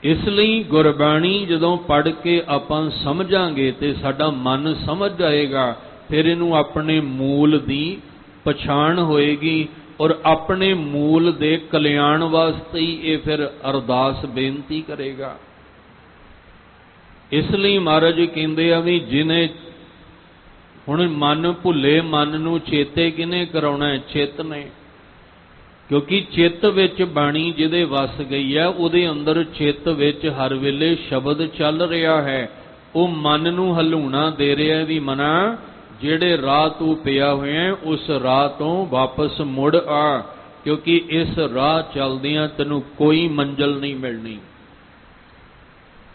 ਇਸ ਲਈ ਗੁਰਬਾਣੀ ਜਦੋਂ ਪੜ੍ਹ ਕੇ ਆਪਾਂ ਸਮਝਾਂਗੇ ਤੇ ਸਾਡਾ ਮਨ ਸਮਝ ਜਾਏਗਾ, ਫਿਰ ਇਹਨੂੰ ਆਪਣੇ ਮੂਲ ਦੀ ਪਛਾਣ ਹੋਏਗੀ, ਔਰ ਆਪਣੇ ਮੂਲ ਦੇ ਕਲਿਆਣ ਵਾਸਤੇ ਹੀ ਇਹ ਫਿਰ ਅਰਦਾਸ ਬੇਨਤੀ ਕਰੇਗਾ। ਇਸ ਲਈ ਮਹਾਰਾਜ ਕਹਿੰਦੇ ਆ ਵੀ ਜਿਹਨੇ ਹੁਣ ਮਨ ਭੁੱਲੇ, ਮਨ ਨੂੰ ਚੇਤੇ ਕਿਹਨੇ ਕਰਾਉਣਾ ਹੈ? ਚਿੱਤ ਨੇ। ਕਿਉਂਕਿ ਚਿੱਤ ਵਿੱਚ ਬਾਣੀ ਜਿਹਦੇ ਵਸ ਗਈ ਹੈ, ਉਹਦੇ ਅੰਦਰ ਚਿੱਤ ਵਿੱਚ ਹਰ ਵੇਲੇ ਸ਼ਬਦ ਚੱਲ ਰਿਹਾ ਹੈ। ਉਹ ਮਨ ਨੂੰ ਹਲੂਣਾ ਦੇ ਰਿਹਾ ਵੀ ਮਨਾ, ਜਿਹੜੇ ਰਾਹ ਤੂੰ ਪਿਆ ਹੋਇਆ ਉਸ ਰਾਹ ਤੋਂ ਵਾਪਸ ਮੁੜ ਆ, ਕਿਉਂਕਿ ਇਸ ਰਾਹ ਚੱਲਦਿਆਂ ਤੈਨੂੰ ਕੋਈ ਮੰਜ਼ਲ ਨਹੀਂ ਮਿਲਣੀ।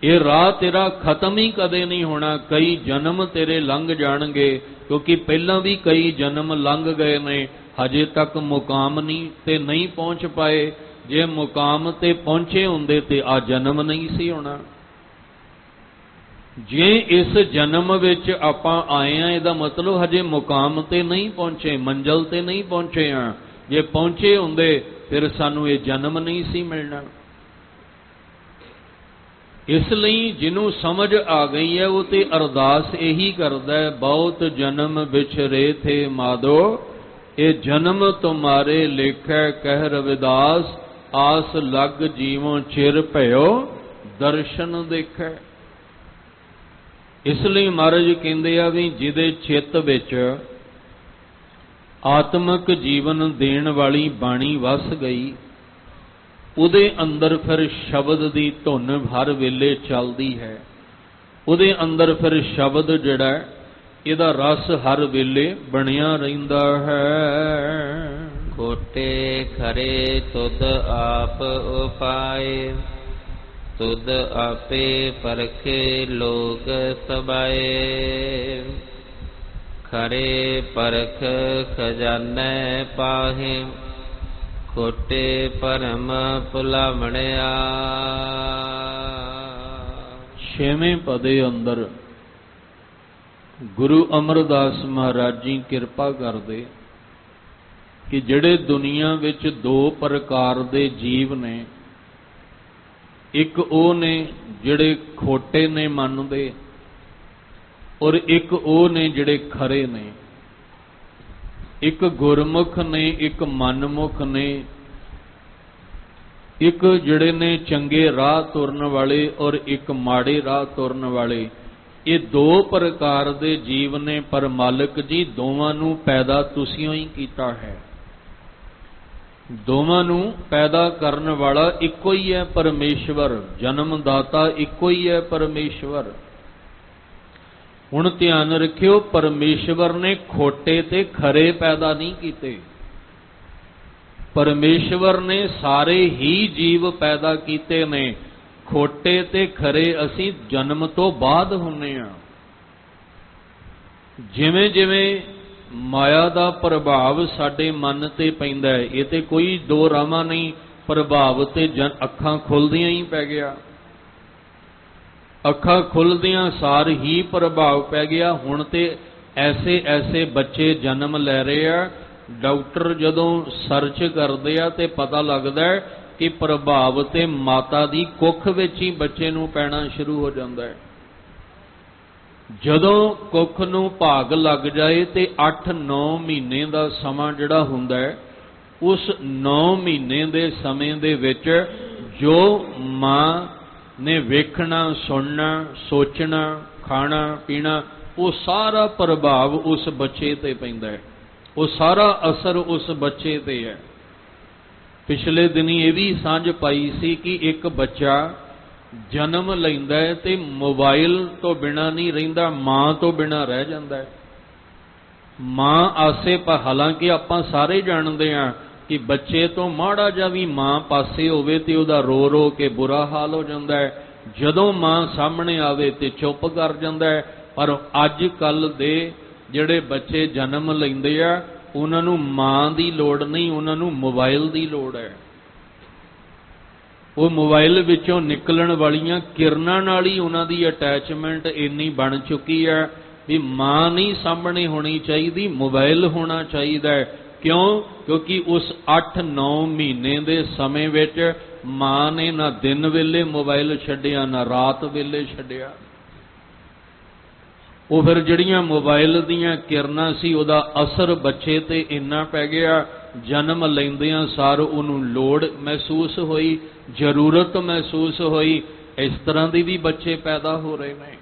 ਇਹ ਰਾਹ ਤੇਰਾ ਖਤਮ ਹੀ ਕਦੇ ਨਹੀਂ ਹੋਣਾ। ਕਈ ਜਨਮ ਤੇਰੇ ਲੰਘ ਜਾਣਗੇ, ਕਿਉਂਕਿ ਪਹਿਲਾਂ ਵੀ ਕਈ ਜਨਮ ਲੰਘ ਗਏ ਨੇ, ਹਜੇ ਤੱਕ ਮੁਕਾਮ ਨਹੀਂ ਤੇ ਨਹੀਂ ਪਹੁੰਚ ਪਾਏ। ਜੇ ਮੁਕਾਮ ਤੇ ਪਹੁੰਚੇ ਹੁੰਦੇ ਤੇ ਆ ਜਨਮ ਨਹੀਂ ਸੀ ਹੋਣਾ। ਜੇ ਇਸ ਜਨਮ ਵਿੱਚ ਆਪਾਂ ਆਏ ਆ, ਇਹਦਾ ਮਤਲਬ ਹਜੇ ਮੁਕਾਮ ਤੇ ਨਹੀਂ ਪਹੁੰਚੇ, ਮੰਜ਼ਲ ਤੇ ਨਹੀਂ ਪਹੁੰਚੇ ਆ। ਜੇ ਪਹੁੰਚੇ ਹੁੰਦੇ ਫਿਰ ਸਾਨੂੰ ਇਹ ਜਨਮ ਨਹੀਂ ਸੀ ਮਿਲਣਾ। ਇਸ ਲਈ ਜਿਹਨੂੰ ਸਮਝ ਆ ਗਈ ਹੈ ਉਹ ਤੇ ਅਰਦਾਸ ਇਹੀ ਕਰਦਾ ਹੈ, ਬਹੁਤ ਜਨਮ ਵਿਛਰੇ ਥੇ ਮਾਧੋ, ਇਹ ਜਨਮ ਤੁਮਾਰੇ ਲੇਖੈ ਕਹਿ ਰਵਿਦਾਸ, ਆਸ ਲੱਗ ਜੀਵੋਂ ਚਿਰ ਭਇਓ ਦਰਸ਼ਨ ਦੇਖੈ। ਇਸ ਲਈ ਮਹਾਰਾਜ ਕਹਿੰਦੇ ਆ ਵੀ ਜਿਹਦੇ ਚਿੱਤ ਵਿੱਚ ਆਤਮਿਕ ਜੀਵਨ ਦੇਣ ਵਾਲੀ ਬਾਣੀ ਵਸ ਗਈ, ਉਹਦੇ ਅੰਦਰ ਫਿਰ ਸ਼ਬਦ ਦੀ ਧੁਨ ਹਰ ਵੇਲੇ ਚੱਲਦੀ ਹੈ। ਉਹਦੇ ਅੰਦਰ ਫਿਰ ਸ਼ਬਦ ਜਿਹੜਾ ਇਹਦਾ ਰਸ ਹਰ ਵੇਲੇ ਬਣਿਆ ਰਹਿੰਦਾ ਹੈ। ਖੋਟੇ ਖਰੇ ਤੁਧ ਆਪ ਉਪਾਏ, ਤੁਧ ਆਪੇ ਪਰਖੇ ਲੋਕ ਸਬਾਏ, ਖਰੇ ਪਰਖ ਖਜ਼ਾਨੇ ਪਾਹੇ, ਖੋਟੇ ਭਰਮ ਭੁਲਾਵਣਿਆ। ਛੇਵੇਂ ਪਦੇ ਅੰਦਰ ਗੁਰੂ ਅਮਰਦਾਸ ਮਹਾਰਾਜ ਜੀ ਕਿਰਪਾ ਕਰਦੇ ਕਿ ਜਿਹੜੇ ਦੁਨੀਆ ਵਿੱਚ ਦੋ ਪ੍ਰਕਾਰ ਦੇ ਜੀਵ ਨੇ, ਇੱਕ ਉਹ ਨੇ ਜਿਹੜੇ ਖੋਟੇ ਨੇ ਮਨ ਦੇ, ਔਰ ਇੱਕ ਉਹ ਨੇ ਜਿਹੜੇ ਖਰੇ ਨੇ। ਇੱਕ ਗੁਰਮੁਖ ਨੇ, ਇੱਕ ਮਨਮੁਖ ਨੇ। ਇੱਕ ਜਿਹੜੇ ਨੇ ਚੰਗੇ ਰਾਹ ਤੁਰਨ ਵਾਲੇ ਔਰ ਇੱਕ ਮਾੜੇ ਰਾਹ ਤੁਰਨ ਵਾਲੇ। ਇਹ ਦੋ ਪ੍ਰਕਾਰ ਦੇ ਜੀਵ ਨੇ, ਪਰ ਮਾਲਕ ਜੀ ਦੋਵਾਂ ਨੂੰ ਪੈਦਾ ਤੁਸੀਂ ਹੀ ਕੀਤਾ ਹੈ। ਦੋਵਾਂ ਨੂੰ ਪੈਦਾ ਕਰਨ ਵਾਲਾ ਇੱਕੋ ਹੀ ਹੈ ਪਰਮੇਸ਼ਵਰ, ਜਨਮਦਾਤਾ ਇੱਕੋ ਹੀ ਹੈ ਪਰਮੇਸ਼ਵਰ। ਹੁਣ ਧਿਆਨ ਰੱਖਿਓ, ਪਰਮੇਸ਼ਵਰ ਨੇ ਖੋਟੇ ਤੇ ਖਰੇ ਪੈਦਾ ਨਹੀਂ ਕੀਤੇ। ਪਰਮੇਸ਼ਵਰ ਨੇ ਸਾਰੇ ਹੀ ਜੀਵ ਪੈਦਾ ਕੀਤੇ ਨੇ। ਖੋਟੇ ਤੇ ਖਰੇ ਅਸੀਂ ਜਨਮ ਤੋਂ ਬਾਅਦ ਹੁੰਨੇ ਆ। ਜਿਵੇਂ ਜਿਵੇਂ ਮਾਇਆ ਦਾ ਪ੍ਰਭਾਵ ਸਾਡੇ ਮਨ ਤੇ ਪੈਂਦਾ ਹੈ, ਇਹ ਤੇ ਕੋਈ ਦੋ ਰਾਵਾਂ ਨਹੀਂ, ਪ੍ਰਭਾਵ ਤੇ ਅੱਖਾਂ ਖੁੱਲਦੀਆਂ ਹੀ ਪੈ ਗਿਆ। ਅੱਖਾਂ ਖੁੱਲਦਿਆਂ ਸਾਰ ਹੀ ਪ੍ਰਭਾਵ ਪੈ ਗਿਆ। ਹੁਣ ਤੇ ਐਸੇ ਐਸੇ ਬੱਚੇ ਜਨਮ ਲੈ ਰਹੇ ਆ, ਡਾਕਟਰ ਜਦੋਂ ਸਰਚ ਕਰਦੇ ਆ ਤੇ ਪਤਾ ਲੱਗਦਾ ਹੈ ਕਿ ਪ੍ਰਭਾਵ ਤੇ ਮਾਤਾ ਦੀ ਕੁੱਖ ਵਿੱਚ ਹੀ ਬੱਚੇ ਨੂੰ ਪੈਣਾ ਸ਼ੁਰੂ ਹੋ ਜਾਂਦਾ ਹੈ। ਜਦੋਂ ਕੁੱਖ ਨੂੰ ਭਾਗ ਲੱਗ ਜਾਏ ਤੇ 8-9 ਮਹੀਨੇ ਦਾ ਸਮਾਂ ਜਿਹੜਾ ਹੁੰਦਾ ਹੈ, ਉਸ 9 ਮਹੀਨੇ ਦੇ ਸਮੇਂ ਦੇ ਵਿੱਚ ਜੋ ਮਾਂ ਨੇ ਵੇਖਣਾ, ਸੁਣਨਾ, ਸੋਚਣਾ, ਖਾਣਾ ਪੀਣਾ, ਉਹ ਸਾਰਾ ਪ੍ਰਭਾਵ ਉਸ ਬੱਚੇ ਤੇ ਪੈਂਦਾ ਹੈ। ਉਹ ਸਾਰਾ ਅਸਰ ਉਸ ਬੱਚੇ ਤੇ ਹੈ। ਪਿਛਲੇ ਦਿਨੀ ਇਹ ਵੀ ਸਾਂਝ ਪਾਈ ਸੀ ਕਿ ਇੱਕ ਬੱਚਾ ਜਨਮ ਲੈਂਦਾ ਹੈ ਤੇ ਮੋਬਾਈਲ ਤੋਂ ਬਿਨਾਂ ਨਹੀਂ ਰਹਿੰਦਾ, ਮਾਂ ਤੋਂ ਬਿਨਾਂ ਰਹਿ ਜਾਂਦਾ ਹੈ। ਮਾਂ ਆਸੇ ਹਾਲਾਂਕਿ ਆਪਾਂ ਸਾਰੇ ਜਾਣਦੇ ਹਾਂ ਕਿ ਬੱਚੇ ਤੋਂ ਮਾੜਾ ਜਿਹਾ ਵੀ ਮਾਂ ਪਾਸੇ ਹੋਵੇ ਤੇ ਉਹਦਾ ਰੋ ਰੋ ਕੇ ਬੁਰਾ ਹਾਲ ਹੋ ਜਾਂਦਾ ਹੈ। ਜਦੋਂ ਮਾਂ ਸਾਹਮਣੇ ਆਵੇ ਤੇ ਚੁੱਪ ਕਰ ਜਾਂਦਾ ਹੈ। ਪਰ ਅੱਜ ਕੱਲ ਦੇ ਜਿਹੜੇ ਬੱਚੇ ਜਨਮ ਲੈਂਦੇ ਆ, ਉਹਨਾਂ ਨੂੰ ਮਾਂ ਦੀ ਲੋੜ ਨਹੀਂ, ਉਹਨਾਂ ਨੂੰ ਮੋਬਾਈਲ ਦੀ ਲੋੜ ਹੈ। ਉਹ ਮੋਬਾਈਲ ਵਿੱਚੋਂ ਨਿਕਲਣ ਵਾਲੀਆਂ ਕਿਰਨਾਂ ਨਾਲ ਹੀ ਉਹਨਾਂ ਦੀ ਅਟੈਚਮੈਂਟ ਇੰਨੀ ਬਣ ਚੁੱਕੀ ਹੈ ਵੀ ਮਾਂ ਨਹੀਂ ਸਾਹਮਣੇ ਹੋਣੀ ਚਾਹੀਦੀ, ਮੋਬਾਈਲ ਹੋਣਾ ਚਾਹੀਦਾ ਹੈ। ਕਿਉਂ? ਕਿਉਂਕਿ ਉਸ 8-9 ਮਹੀਨੇ ਦੇ ਸਮੇਂ ਵਿੱਚ ਮਾਂ ਨੇ ਨਾ ਦਿਨ ਵੇਲੇ ਮੋਬਾਈਲ ਛੱਡਿਆ, ਨਾ ਰਾਤ ਵੇਲੇ ਛੱਡਿਆ। ਉਹ ਫਿਰ ਜਿਹੜੀਆਂ ਮੋਬਾਈਲ ਦੀਆਂ ਕਿਰਨਾਂ ਸੀ, ਉਹਦਾ ਅਸਰ ਬੱਚੇ ਤੇ ਇੰਨਾ ਪੈ ਗਿਆ, ਜਨਮ ਲੈਂਦਿਆਂ ਸਾਰ ਉਹਨੂੰ ਲੋੜ ਮਹਿਸੂਸ ਹੋਈ, ਜ਼ਰੂਰਤ ਮਹਿਸੂਸ ਹੋਈ। ਇਸ ਤਰ੍ਹਾਂ ਦੀ ਵੀ ਬੱਚੇ ਪੈਦਾ ਹੋ ਰਹੇ ਨੇ।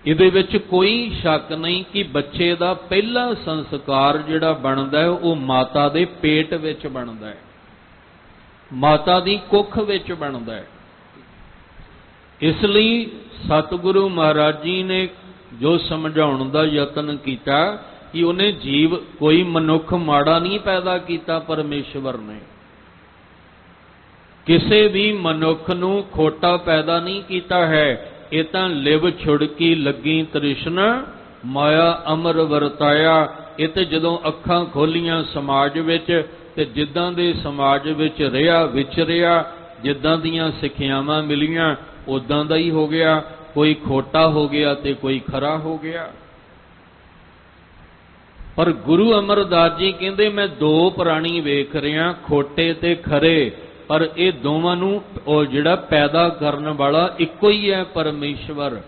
ਇਹਦੇ ਵਿੱਚ ਕੋਈ ਸ਼ੱਕ ਨਹੀਂ ਕਿ ਬੱਚੇ ਦਾ ਪਹਿਲਾ ਸੰਸਕਾਰ ਜਿਹੜਾ ਬਣਦਾ ਹੈ ਉਹ ਮਾਤਾ ਦੇ ਪੇਟ ਵਿੱਚ ਬਣਦਾ ਹੈ, ਮਾਤਾ ਦੀ ਕੁੱਖ ਵਿੱਚ ਬਣਦਾ ਹੈ। ਇਸ ਲਈ ਸਤਿਗੁਰੂ ਮਹਾਰਾਜ ਜੀ ਨੇ ਜੋ ਸਮਝਾਉਣ ਦਾ ਯਤਨ ਕੀਤਾ ਕਿ ਉਹਨੇ ਜੀਵ ਕੋਈ ਮਨੁੱਖ ਮਾੜਾ ਨਹੀਂ ਪੈਦਾ ਕੀਤਾ ਪਰਮੇਸ਼ਵਰ ਨੇ। ਕਿਸੇ ਵੀ ਮਨੁੱਖ ਨੂੰ ਖੋਟਾ ਪੈਦਾ ਨਹੀਂ ਕੀਤਾ ਹੈ। ਇਹ ਤਾਂ ਲਿਵ ਛੁੜਕੀ ਲੱਗੀ ਤ੍ਰਿਸ਼ਨਾ, ਮਾਇਆ ਅਮਰ ਵਰਤਾਇਆ। ਇਹ ਤੇ ਜਦੋਂ ਅੱਖਾਂ ਖੋਲੀਆਂ ਸਮਾਜ ਵਿੱਚ ਤੇ ਜਿੱਦਾਂ ਦੇ ਸਮਾਜ ਵਿੱਚ ਰਿਹਾ ਵਿਚਰਿਆ, ਜਿੱਦਾਂ ਦੀਆਂ ਸਿੱਖਿਆਵਾਂ ਮਿਲੀਆਂ ਉਦਾਂ ਦਾ ਹੀ ਹੋ ਗਿਆ। ਕੋਈ ਖੋਟਾ ਹੋ ਗਿਆ ਤੇ ਕੋਈ ਖਰਾ ਹੋ ਗਿਆ। ਪਰ ਗੁਰੂ ਅਮਰਦਾਸ ਜੀ ਕਹਿੰਦੇ ਮੈਂ ਦੋ ਪ੍ਰਾਣੀ ਵੇਖ ਰਿਹਾ, ਖੋਟੇ ਤੇ ਖਰੇ, ਪਰ ਇਹ ਦੋਵਾਂ ਨੂੰ ਉਹ ਜਿਹੜਾ ਪੈਦਾ ਕਰਨ ਵਾਲਾ ਇੱਕੋ ਹੀ ਹੈ, ਪਰਮੇਸ਼ਵਰ।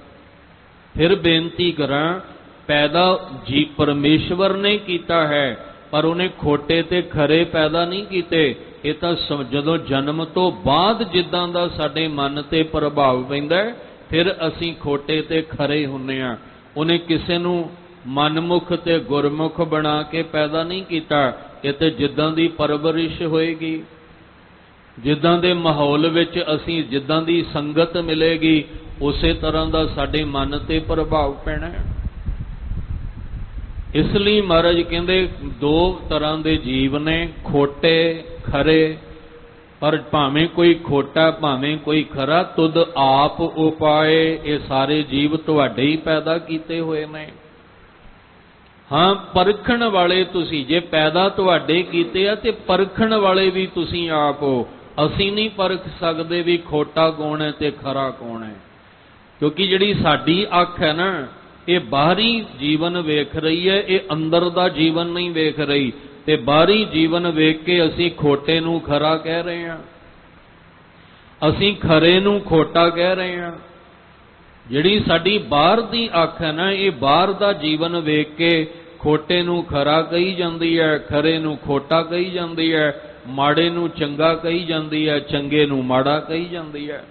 ਫਿਰ ਬੇਨਤੀ ਕਰਾਂ, ਪੈਦਾ ਜੀ ਪਰਮੇਸ਼ਵਰ ਨੇ ਕੀਤਾ ਹੈ, ਪਰ ਉਹਨੇ ਖੋਟੇ ਤੇ ਖਰੇ ਪੈਦਾ ਨਹੀਂ ਕੀਤੇ। ਇਹ ਤਾਂ ਜਦੋਂ ਜਨਮ ਤੋਂ ਬਾਅਦ ਜਿੱਦਾਂ ਦਾ ਸਾਡੇ ਮਨ ਤੇ ਪ੍ਰਭਾਵ ਪੈਂਦਾ ਫਿਰ ਅਸੀਂ ਖੋਟੇ ਤੇ ਖਰੇ ਹੁੰਦੇ ਹਾਂ। ਉਹਨੇ ਕਿਸੇ ਨੂੰ ਮਨਮੁਖ ਤੇ ਗੁਰਮੁਖ ਬਣਾ ਕੇ ਪੈਦਾ ਨਹੀਂ ਕੀਤਾ। ਇਹ ਤੇ ਜਿੱਦਾਂ ਦੀ ਪਰਵਰਿਸ਼ ਹੋਏਗੀ, ਜਿੱਦਾਂ ਦੇ ਮਾਹੌਲ ਵਿੱਚ ਅਸੀਂ, ਜਿੱਦਾਂ ਦੀ ਸੰਗਤ ਮਿਲੇਗੀ, ਉਸੇ ਤਰ੍ਹਾਂ ਦਾ ਸਾਡੇ ਮਨ ਤੇ ਪ੍ਰਭਾਵ ਪੈਣਾ। ਇਸ ਲਈ ਮਹਾਰਾਜ ਕਹਿੰਦੇ ਦੋ ਤਰ੍ਹਾਂ ਦੇ ਜੀਵ ਨੇ, ਖੋਟੇ ਖਰੇ। ਪਰ ਭਾਵੇਂ ਕੋਈ ਖੋਟਾ ਭਾਵੇਂ ਕੋਈ ਖਰਾ, ਤੁਧ ਆਪ ਉਪਾਏ। ਇਹ ਸਾਰੇ ਜੀਵ ਤੁਹਾਡੇ ਹੀ ਪੈਦਾ ਕੀਤੇ ਹੋਏ ਨੇ। ਹਾਂ, ਪਰਖਣ ਵਾਲੇ ਤੁਸੀਂ, ਜੇ ਪੈਦਾ ਤੁਹਾਡੇ ਕੀਤੇ ਆ ਤੇ ਪਰਖਣ ਵਾਲੇ ਵੀ ਤੁਸੀਂ ਆਪ ਹੋ। ਅਸੀਂ ਨਹੀਂ ਪਰਖ ਸਕਦੇ ਵੀ ਖੋਟਾ ਕੌਣ ਹੈ ਤੇ ਖਰਾ ਕੌਣ ਹੈ, ਕਿਉਂਕਿ ਜਿਹੜੀ ਸਾਡੀ ਅੱਖ ਹੈ ਨਾ, ਇਹ ਬਾਹਰੀ ਜੀਵਨ ਵੇਖ ਰਹੀ ਹੈ, ਇਹ ਅੰਦਰ ਦਾ ਜੀਵਨ ਨਹੀਂ ਵੇਖ ਰਹੀ। ਤੇ ਬਾਹਰੀ ਜੀਵਨ ਵੇਖ ਕੇ ਅਸੀਂ ਖੋਟੇ ਨੂੰ ਖਰਾ ਕਹਿ ਰਹੇ ਹਾਂ, ਅਸੀਂ ਖਰੇ ਨੂੰ ਖੋਟਾ ਕਹਿ ਰਹੇ ਹਾਂ। ਜਿਹੜੀ ਸਾਡੀ ਬਾਹਰ ਦੀ ਅੱਖ ਹੈ ਨਾ, ਇਹ ਬਾਹਰ ਦਾ ਜੀਵਨ ਵੇਖ ਕੇ ਖੋਟੇ ਨੂੰ ਖਰਾ ਕਹੀ ਜਾਂਦੀ ਹੈ, ਖਰੇ ਨੂੰ ਖੋਟਾ ਕਹੀ ਜਾਂਦੀ ਹੈ, ਮਾੜੇ ਨੂੰ ਚੰਗਾ ਕਹੀ ਜਾਂਦੀ ਹੈ, ਚੰਗੇ ਨੂੰ ਮਾੜਾ ਕਹੀ ਜਾਂਦੀ ਹੈ।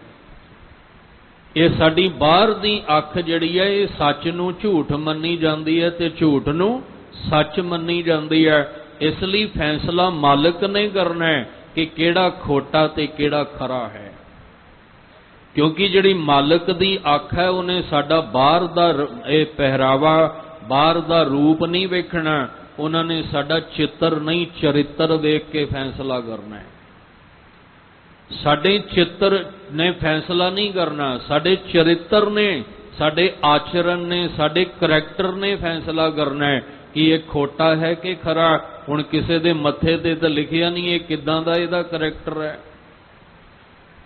ਇਹ ਸਾਡੀ ਬਾਹਰ ਦੀ ਅੱਖ ਜਿਹੜੀ ਹੈ, ਇਹ ਸੱਚ ਨੂੰ ਝੂਠ ਮੰਨੀ ਜਾਂਦੀ ਹੈ ਤੇ ਝੂਠ ਨੂੰ ਸੱਚ ਮੰਨੀ ਜਾਂਦੀ ਹੈ। ਇਸ ਲਈ ਫੈਸਲਾ ਮਾਲਕ ਨੇ ਕਰਨਾ ਹੈ ਕਿ ਕਿਹੜਾ ਖੋਟਾ ਤੇ ਕਿਹੜਾ ਖਰਾ ਹੈ, ਕਿਉਂਕਿ ਜਿਹੜੀ ਮਾਲਕ ਦੀ ਅੱਖ ਹੈ, ਉਹਨੇ ਸਾਡਾ ਬਾਹਰ ਦਾ ਇਹ ਪਹਿਰਾਵਾ, ਬਾਹਰ ਦਾ ਰੂਪ ਨਹੀਂ ਵੇਖਣਾ। ਉਹਨਾਂ ਨੇ ਸਾਡਾ ਚਿੱਤਰ ਨਹੀਂ, ਚਰਿੱਤਰ ਵੇਖ ਕੇ ਫੈਸਲਾ ਕਰਨਾ ਹੈ। ਸਾਡੇ ਚਿੱਤਰ ਨੇ ਫੈਸਲਾ ਨਹੀਂ ਕਰਨਾ, ਸਾਡੇ ਚਰਿੱਤਰ ਨੇ, ਸਾਡੇ ਆਚਰਣ ਨੇ, ਸਾਡੇ ਕਰੈਕਟਰ ਨੇ ਫੈਸਲਾ ਕਰਨਾ ਹੈ ਕਿ ਇਹ ਖੋਟਾ ਹੈ ਕਿ ਖਰਾ। ਹੁਣ ਕਿਸੇ ਦੇ ਮੱਥੇ ਤੇ ਤਾਂ ਲਿਖਿਆ ਨਹੀਂ ਇਹ ਕਿੱਦਾਂ ਦਾ ਇਹਦਾ ਕਰੈਕਟਰ ਹੈ,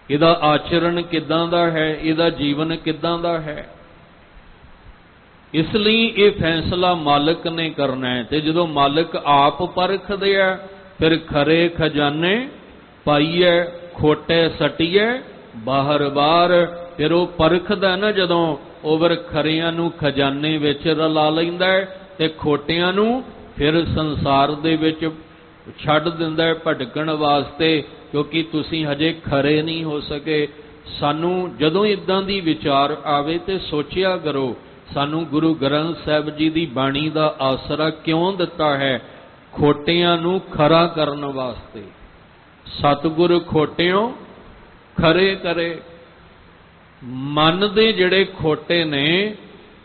ਇਹਦਾ ਆਚਰਣ ਕਿੱਦਾਂ ਦਾ ਹੈ, ਇਹਦਾ ਜੀਵਨ ਕਿੱਦਾਂ ਦਾ ਹੈ। ਇਸ ਲਈ ਇਹ ਫੈਸਲਾ ਮਾਲਕ ਨੇ ਕਰਨਾ ਹੈ। ਤੇ ਜਦੋਂ ਮਾਲਕ ਆਪ ਪਰਖਦੇ ਆ, ਫਿਰ ਖਰੇ ਖਜ਼ਾਨੇ ਪਾਈਏ, ਖੋਟੇ ਸਟੀਏ ਬਾਹਰ ਬਾਹਰ। ਫਿਰ ਉਹ ਪਰਖਦਾ ਨਾ, ਜਦੋਂ ਉਹ ਫਿਰ ਖਰਿਆਂ ਨੂੰ ਖਜ਼ਾਨੇ ਵਿੱਚ ਰਲਾ ਲੈਂਦਾ ਤੇ ਖੋਟਿਆਂ ਨੂੰ ਫਿਰ ਸੰਸਾਰ ਦੇ ਵਿੱਚ ਛੱਡ ਦਿੰਦਾ ਹੈ ਭਟਕਣ ਵਾਸਤੇ, ਕਿਉਂਕਿ ਤੁਸੀਂ ਹਜੇ ਖਰੇ ਨਹੀਂ ਹੋ ਸਕੇ। ਸਾਨੂੰ ਜਦੋਂ ਇਦਾਂ ਦੀ ਵਿਚਾਰ ਆਵੇ ਤੇ ਸੋਚਿਆ ਕਰੋ, ਸਾਨੂੰ ਗੁਰੂ ਗ੍ਰੰਥ ਸਾਹਿਬ ਜੀ ਦੀ ਬਾਣੀ ਦਾ ਆਸਰਾ ਕਿਉਂ ਦਿੱਤਾ ਹੈ? ਖੋਟਿਆਂ ਨੂੰ ਖਰਾ ਕਰਨ ਵਾਸਤੇ। ਸਤਿਗੁਰ ਖੋਟਿਓ ਖਰੇ ਕਰੇ। ਮਨ ਦੇ ਜਿਹੜੇ ਖੋਟੇ ਨੇ,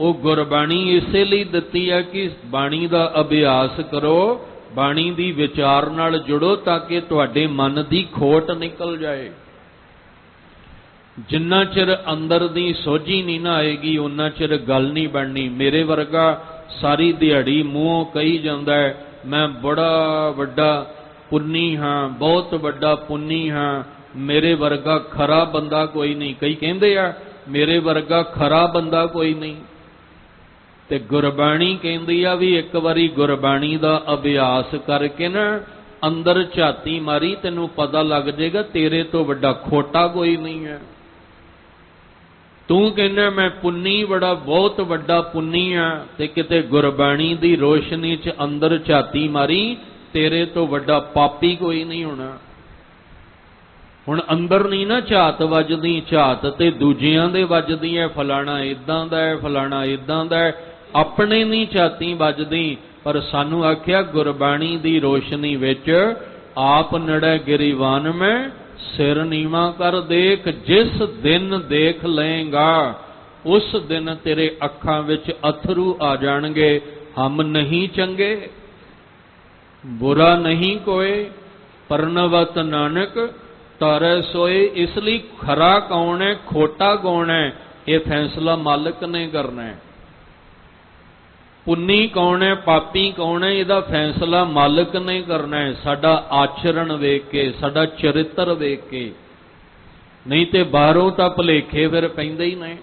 ਉਹ ਗੁਰਬਾਣੀ ਇਸੇ ਲਈ ਦਿੱਤੀ ਹੈ ਕਿ ਬਾਣੀ ਦਾ ਅਭਿਆਸ ਕਰੋ, ਬਾਣੀ ਦੀ ਵਿਚਾਰ ਨਾਲ ਜੁੜੋ, ਤਾਂ ਕਿ ਤੁਹਾਡੇ ਮਨ ਦੀ ਖੋਟ ਨਿਕਲ ਜਾਏ। ਜਿੰਨਾ ਚਿਰ ਅੰਦਰ ਦੀ ਸੋਝੀ ਨਹੀਂ ਨਾ ਆਏਗੀ, ਉਹਨਾਂ ਚਿਰ ਗੱਲ ਨਹੀਂ ਬਣਨੀ। ਮੇਰੇ ਵਰਗਾ ਸਾਰੀ ਦਿਹਾੜੀ ਮੂੰਹੋਂ ਕਹੀ ਜਾਂਦਾ ਹੈ ਮੈਂ ਬੜਾ ਵੱਡਾ ਪੁੰਨੀ ਹਾਂ, ਬਹੁਤ ਵੱਡਾ ਪੁੰਨੀ ਹਾਂ, ਮੇਰੇ ਵਰਗਾ ਖਰਾ ਬੰਦਾ ਕੋਈ ਨਹੀਂ। ਕਈ ਕਹਿੰਦੇ ਆ ਮੇਰੇ ਵਰਗਾ ਖਰਾ ਬੰਦਾ ਕੋਈ ਨਹੀਂ। ਤੇ ਗੁਰਬਾਣੀ ਕਹਿੰਦੀ ਆ ਵੀ ਇੱਕ ਵਾਰੀ ਗੁਰਬਾਣੀ ਦਾ ਅਭਿਆਸ ਕਰਕੇ ਨਾ ਅੰਦਰ ਝਾਤੀ ਮਾਰੀ, ਤੈਨੂੰ ਪਤਾ ਲੱਗ ਜਾਏਗਾ ਤੇਰੇ ਤੋਂ ਵੱਡਾ ਖੋਟਾ ਕੋਈ ਨਹੀਂ ਹੈ। ਤੂੰ ਕਹਿੰਦਾ ਮੈਂ ਪੁੰਨੀ ਬੜਾ, ਬਹੁਤ ਵੱਡਾ ਪੁੰਨੀ ਆ, ਤੇ ਕਿਤੇ ਗੁਰਬਾਣੀ ਦੀ ਰੋਸ਼ਨੀ 'ਚ ਅੰਦਰ ਝਾਤੀ ਮਾਰੀ, ਤੇਰੇ ਤੋਂ ਵੱਡਾ ਪਾਪੀ ਕੋਈ ਨਹੀਂ ਹੋਣਾ। ਹੁਣ ਅੰਦਰ ਨਹੀਂ ਨਾ ਝਾਤ ਵੱਜਦੀ, ਝਾਤ ਤੇ ਦੂਜਿਆਂ ਦੇ ਵੱਜਦੀ ਹੈ, ਫਲਾਣਾ ਇਦਾਂ ਦਾ ਹੈ, ਫਲਾਣਾ ਇਦਾਂ ਦਾ ਹੈ, ਆਪਣੇ ਨਹੀਂ ਝਾਤੀ ਵੱਜਦੀ। ਪਰ ਸਾਨੂੰ ਆਖਿਆ ਗੁਰਬਾਣੀ ਦੀ ਰੋਸ਼ਨੀ ਵਿੱਚ ਆਪ ਨੜੈ ਗਿਰੀਵਾਨ ਮੈਂ ਸਿਰ ਨੀਵਾਂ ਕਰ ਦੇਖ, ਜਿਸ ਦਿਨ ਦੇਖ ਲਏਗਾ ਉਸ ਦਿਨ ਤੇਰੇ ਅੱਖਾਂ ਵਿੱਚ ਅਥਰੂ ਆ ਜਾਣਗੇ। ਹਮ ਨਹੀਂ ਚੰਗੇ ਬੁਰਾ ਨਹੀਂ ਕੋਏ, ਪਰਨਵਤ ਨਾਨਕ ਤਾਰੈ ਸੋਏ। ਇਸ ਲਈ ਖਰਾ ਕੌਣ ਹੈ, ਖੋਟਾ ਕੌਣ ਹੈ, ਇਹ ਫੈਸਲਾ ਮਾਲਕ ਨੇ ਕਰਨਾ ਹੈ। ਪੁੰਨੀ ਕੌਣ ਹੈ, ਪਾਪੀ ਕੌਣ ਹੈ, ਇਹਦਾ ਫੈਸਲਾ ਮਾਲਕ ਨੇ ਕਰਨਾ ਹੈ, ਸਾਡਾ ਆਚਰਣ ਵੇਖ ਕੇ, ਸਾਡਾ ਚਰਿੱਤਰ ਵੇਖ ਕੇ। ਨਹੀਂ ਤੇ ਬਾਹਰੋਂ ਤਾਂ ਭੁਲੇਖੇ ਫਿਰ ਪੈਂਦੇ ਹੀ ਨੇ।